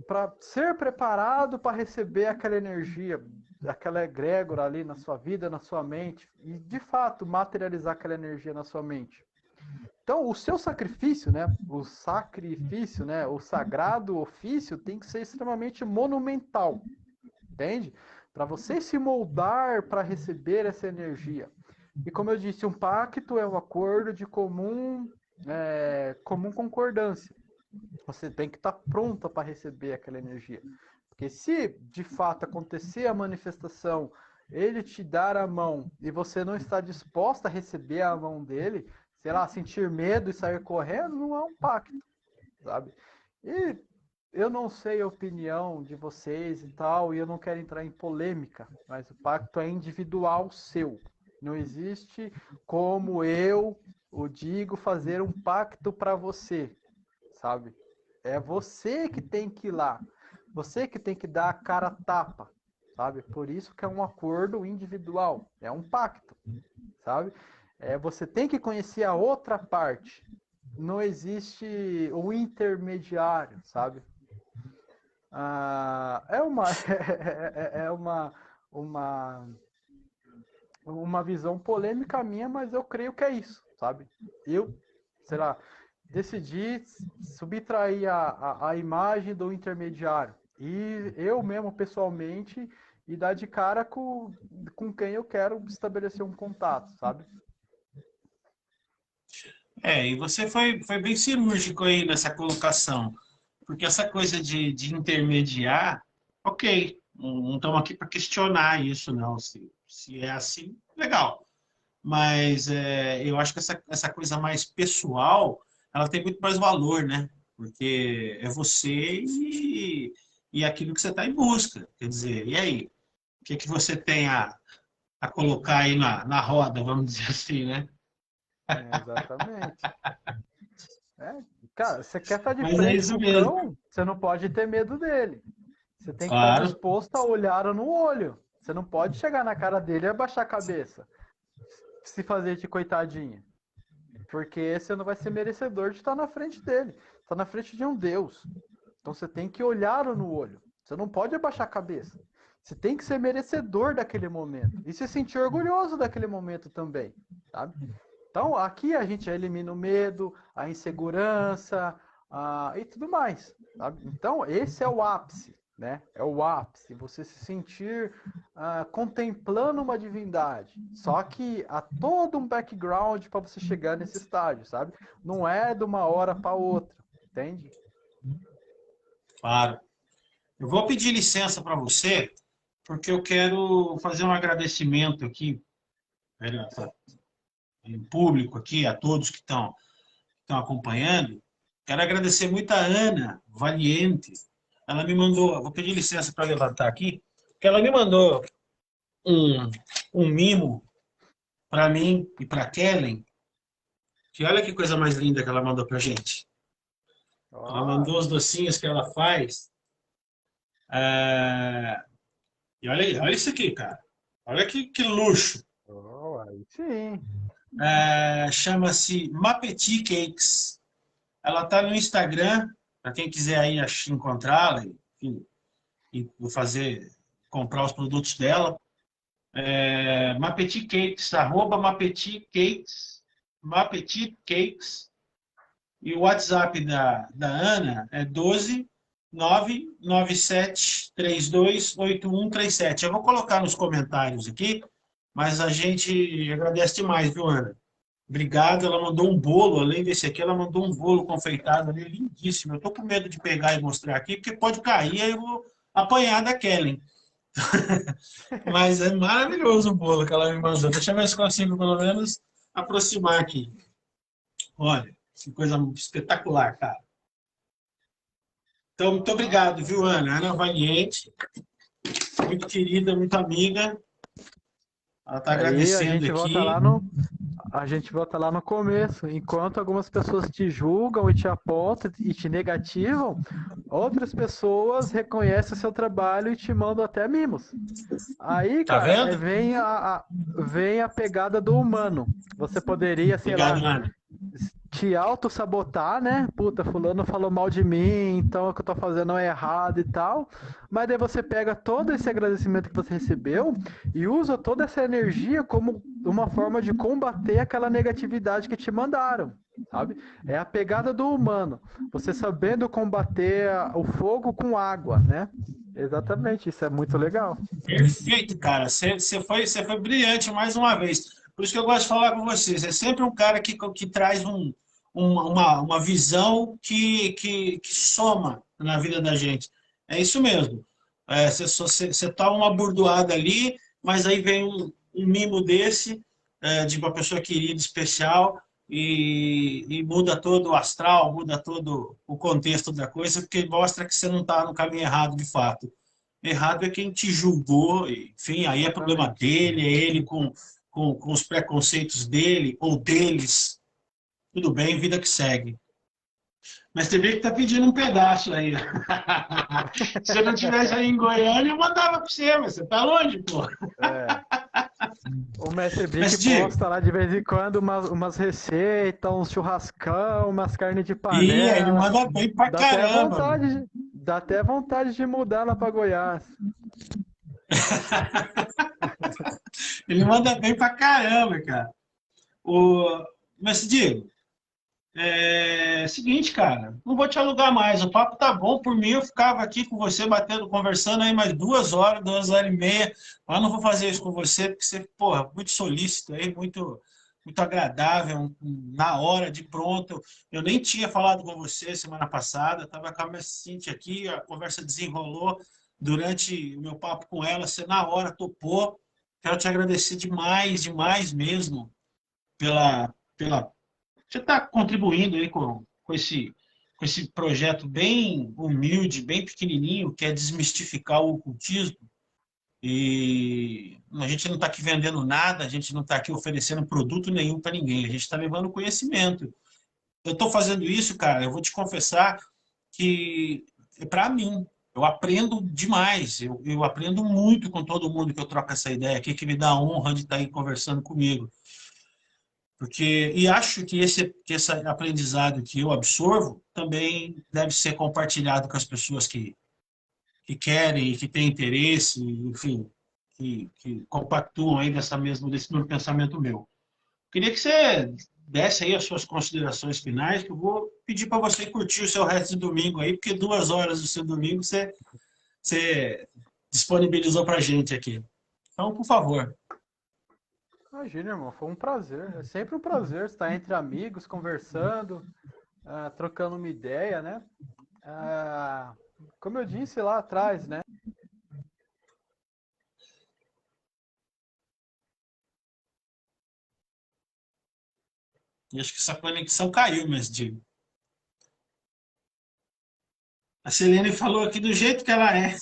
para ser preparado para receber aquela energia, aquela egrégora ali na sua vida, na sua mente, e de fato materializar aquela energia na sua mente. Então, o seu sacrifício, né, o sacrifício, né, o sagrado ofício tem que ser extremamente monumental, entende? Para você se moldar para receber essa energia. E como eu disse, um pacto é um acordo de comum concordância. Você tem que estar pronta para receber aquela energia. Porque se de fato acontecer a manifestação, ele te dar a mão e você não está disposta a receber a mão dele, sei lá, sentir medo e sair correndo, não é um pacto, sabe? E eu não sei a opinião de vocês e tal, e eu não quero entrar em polêmica, mas o pacto é individual seu. Não existe como eu, o Digo, fazer um pacto para você, sabe? É você que tem que ir lá. Você que tem que dar a cara a tapa, sabe? Por isso que é um acordo individual, é um pacto, sabe? Você tem que conhecer a outra parte. Não existe o intermediário, sabe? É uma é uma visão polêmica minha, mas eu creio que é isso, sabe? Eu, sei lá, decidi subtrair a imagem do intermediário e eu mesmo pessoalmente e dar de cara com quem eu quero estabelecer um contato, sabe? E você foi bem cirúrgico aí nessa colocação, porque essa coisa de intermediar, ok, não estamos aqui para questionar isso, não. Se é assim, legal. Mas eu acho que essa coisa mais pessoal, ela tem muito mais valor, né? Porque é você e aquilo que você está em busca. Quer dizer, e aí? O que, que você tem a colocar aí na roda, vamos dizer assim, né? Exatamente. Cara, você quer estar de Mas é frente isso com o mesmo. cão, você não pode ter medo dele. Você tem que estar Claro. disposto a olhar no olho. Você não pode chegar na cara dele e abaixar a cabeça. Se fazer de coitadinha. Porque você não vai ser merecedor de estar na frente dele. Está na frente de um Deus. Então você tem que olhar no olho. Você não pode abaixar a cabeça. Você tem que ser merecedor daquele momento. E se sentir orgulhoso daquele momento também. Sabe? Então aqui a gente elimina o medo, a insegurança e tudo mais. Sabe? Então esse é o ápice. Né? É o ápice, você se sentir contemplando uma divindade. Só que há todo um background para você chegar nesse estágio, sabe? Não é de uma hora para outra, entende? Claro. Eu vou pedir licença para você, porque eu quero fazer um agradecimento aqui, em público aqui, a todos que estão acompanhando. Quero agradecer muito a Ana Valiente. Ela me mandou, vou pedir licença para levantar aqui, porque ela me mandou um, um mimo para mim e para Kellen, que olha que coisa mais linda que ela mandou para gente. Ela Oh, mandou os docinhos que ela faz. E olha isso aqui, cara. Olha que luxo. aí sim. Chama-se Mapeti Cakes. Ela está no Instagram, para quem quiser aí encontrá-la e fazer, comprar os produtos dela. Mapeti Cakes, Mapeti Cakes. E o WhatsApp da Ana é 12 997328137. Eu vou colocar nos comentários aqui, mas a gente agradece demais, viu, Ana? Obrigado. Ela mandou um bolo, além desse aqui, ela mandou um bolo confeitado ali, lindíssimo. Eu tô com medo de pegar e mostrar aqui, porque pode cair, aí eu vou apanhar da Kellen. Mas é maravilhoso o bolo que ela me mandou. Deixa eu ver se consigo, pelo menos, aproximar aqui. Olha, que coisa espetacular, cara. Então, muito obrigado, viu, Ana? Ana Valiente, muito querida, muito amiga. Ela está Aí a agradecendo gente volta aqui. lá no a gente volta lá no começo. Enquanto algumas pessoas te julgam e te apontam e te negativam, outras pessoas reconhecem o seu trabalho e te mandam até mimos. Aí, Tá cara, vendo? vem a pegada do humano. Você poderia, sei Obrigado, lá, mano. te auto-sabotar, né? Puta, fulano falou mal de mim, então o que eu tô fazendo é errado e tal. Mas daí você pega todo esse agradecimento que você recebeu e usa toda essa energia como uma forma de combater aquela negatividade que te mandaram, sabe? É a pegada do humano. Você sabendo combater o fogo com água, né? Exatamente, isso é muito legal. Perfeito, cara. Você foi brilhante mais uma vez. Por isso que eu gosto de falar com vocês. É sempre um cara que traz uma visão que soma na vida da gente. É isso mesmo. Você toma uma burdoada ali, mas aí vem um mimo desse, de uma pessoa querida, especial, e muda todo o astral, muda todo o contexto da coisa, porque mostra que você não está no caminho errado de fato. Errado é quem te julgou, enfim, aí é problema Exatamente. dele, é ele com os preconceitos dele ou deles. Tudo bem, vida que segue. Mas você vê que tá pedindo um pedaço aí. Se eu não tivesse aí em Goiânia, eu mandava para você, mas você tá longe, pô. É. O Mestre Brick Mas, Diego, posta lá de vez em quando umas receitas, uns churrascão, umas carnes de e ele panela. manda bem pra caramba, meu. Dá até vontade de mudar lá para Goiás. Ele manda bem pra caramba, cara. O... Mas, Diego, seguinte, cara, não vou te alugar mais. O papo tá bom por mim. Eu ficava aqui com você, batendo, conversando aí mais 2 horas, 2 horas e meia. Mas não vou fazer isso com você, porque você, porra, muito solícito aí, muito agradável, na hora, de pronto. Eu nem tinha falado com você semana passada, estava com a minha Cintia aqui, a conversa desenrolou durante o meu papo com ela. Você, na hora, topou. Quero te agradecer demais, demais mesmo, pela você está contribuindo aí com esse projeto bem humilde, bem pequenininho, que é desmistificar o ocultismo. E a gente não está aqui vendendo nada, a gente não está aqui oferecendo produto nenhum para ninguém, a gente está levando conhecimento. Eu estou fazendo isso, cara, eu vou te confessar que é para mim. Eu aprendo demais, eu aprendo muito com todo mundo que eu troco essa ideia aqui, que me dá a honra de estar aí conversando comigo. E acho que esse aprendizado que eu absorvo também deve ser compartilhado com as pessoas que querem e que têm interesse, enfim, que compactuam aí desse mesmo pensamento meu. Queria que você desse aí as suas considerações finais, que eu vou pedir para você curtir o seu resto de domingo aí, porque 2 horas do seu domingo você disponibilizou para a gente aqui. Então, por favor. Imagina, irmão, foi um prazer. É sempre um prazer estar entre amigos, conversando, trocando uma ideia, né? Ah, como eu disse lá atrás, né? E acho que essa conexão caiu, mas digo. A Selene falou aqui do jeito que ela é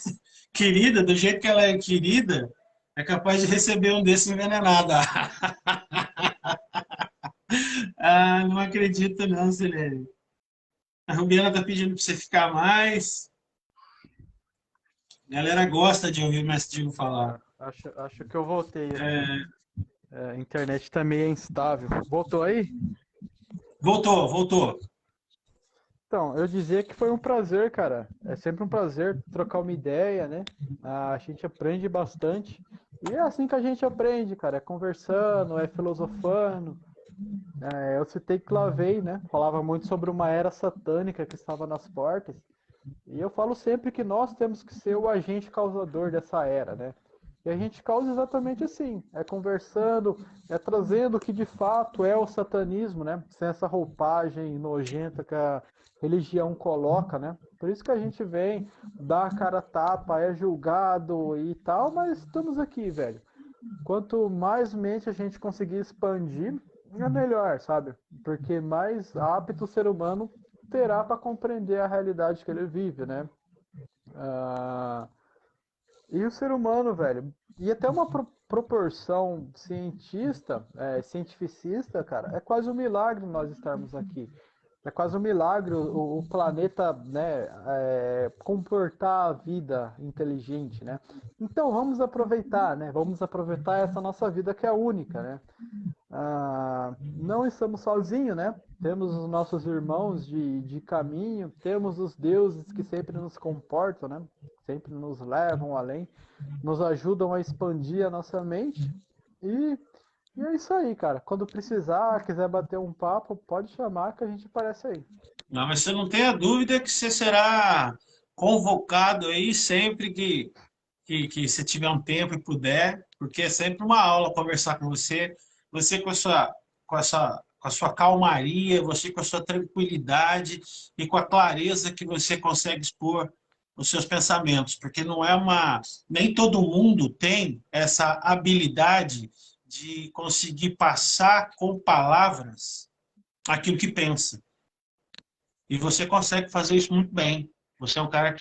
querida, do jeito que ela é querida, é capaz de receber um desses envenenado. Ah, não acredito não, Selene. A Rubiana tá pedindo para você ficar mais. A galera gosta de ouvir o Mestre Digo falar. Acho que eu voltei aqui. A internet tá meio instável. Voltou aí? Voltou, voltou. Então, eu dizia que foi um prazer, cara. É sempre um prazer trocar uma ideia, né? A gente aprende bastante. E é assim que a gente aprende, cara. É conversando, é filosofando. Eu citei Clavey, né? Falava muito sobre uma era satânica que estava nas portas. E eu falo sempre que nós temos que ser o agente causador dessa era, né? E a gente causa exatamente assim, é conversando, é trazendo o que de fato é o satanismo, né? Sem essa roupagem nojenta que a religião coloca, né? Por isso que a gente vem, dá a cara a tapa, é julgado e tal, mas estamos aqui, velho. Quanto mais mente a gente conseguir expandir, é melhor, sabe? Porque mais apto o ser humano terá para compreender a realidade que ele vive, né? Ah, e o ser humano, velho, e até uma proporção cientificista, cara, é quase um milagre nós estarmos aqui. É quase um milagre o planeta, né, comportar a vida inteligente, né? Então vamos aproveitar, né? Vamos aproveitar essa nossa vida que é única, né? Não estamos sozinhos, né? Temos os nossos irmãos de caminho, temos os deuses que sempre nos comportam, né? Sempre nos levam além, nos ajudam a expandir a nossa mente. E é isso aí, cara. Quando precisar, quiser bater um papo, pode chamar que a gente aparece aí. Não, mas você não tenha dúvida que você será convocado aí sempre que você tiver um tempo e puder, porque é sempre uma aula conversar com você, você com a sua calmaria, você com a sua tranquilidade e com a clareza que você consegue expor os seus pensamentos, porque não é nem todo mundo tem essa habilidade de conseguir passar com palavras aquilo que pensa. E você consegue fazer isso muito bem. Você é um cara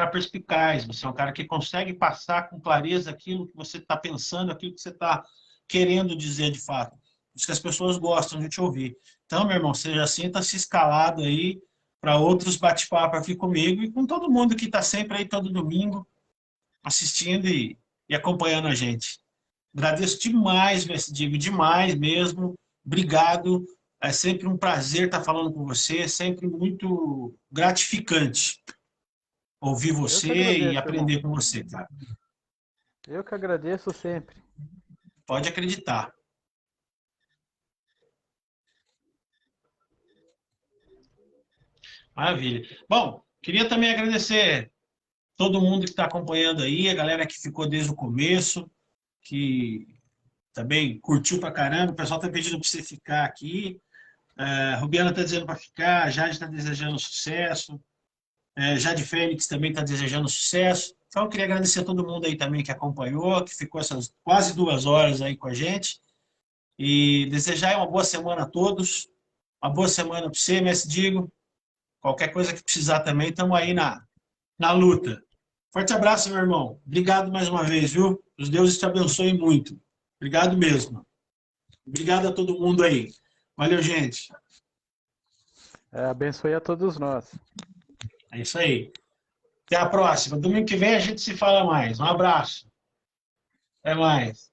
perspicaz, você é um cara que consegue passar com clareza aquilo que você está pensando, aquilo que você está querendo dizer de fato. Por isso que as pessoas gostam de te ouvir. Então, meu irmão, você já sinta-se escalado aí para outros bate-papo aqui comigo e com todo mundo que está sempre aí todo domingo assistindo e acompanhando a gente. Agradeço demais, digo demais mesmo. Obrigado. É sempre um prazer estar falando com você, é sempre muito gratificante ouvir Eu que você e agradeço, irmão. aprender com você, cara. Eu que agradeço sempre. Pode acreditar. Maravilha. Bom, queria também agradecer todo mundo que está acompanhando aí, a galera que ficou desde o começo, que também curtiu pra caramba. O pessoal está pedindo para você ficar aqui. A Rubiana está dizendo para ficar, a Jade está desejando sucesso. Jade Fênix também está desejando sucesso. Então, eu queria agradecer a todo mundo aí também que acompanhou, que ficou essas quase 2 horas aí com a gente. E desejar uma boa semana a todos. Uma boa semana para você, mestre Digo. Qualquer coisa que precisar também, estamos aí na luta. Forte abraço, meu irmão. Obrigado mais uma vez, viu? Os deuses te abençoem muito. Obrigado mesmo. Obrigado a todo mundo aí. Valeu, gente. Abençoe a todos nós. É isso aí. Até a próxima. Domingo que vem a gente se fala mais. Um abraço. Até mais.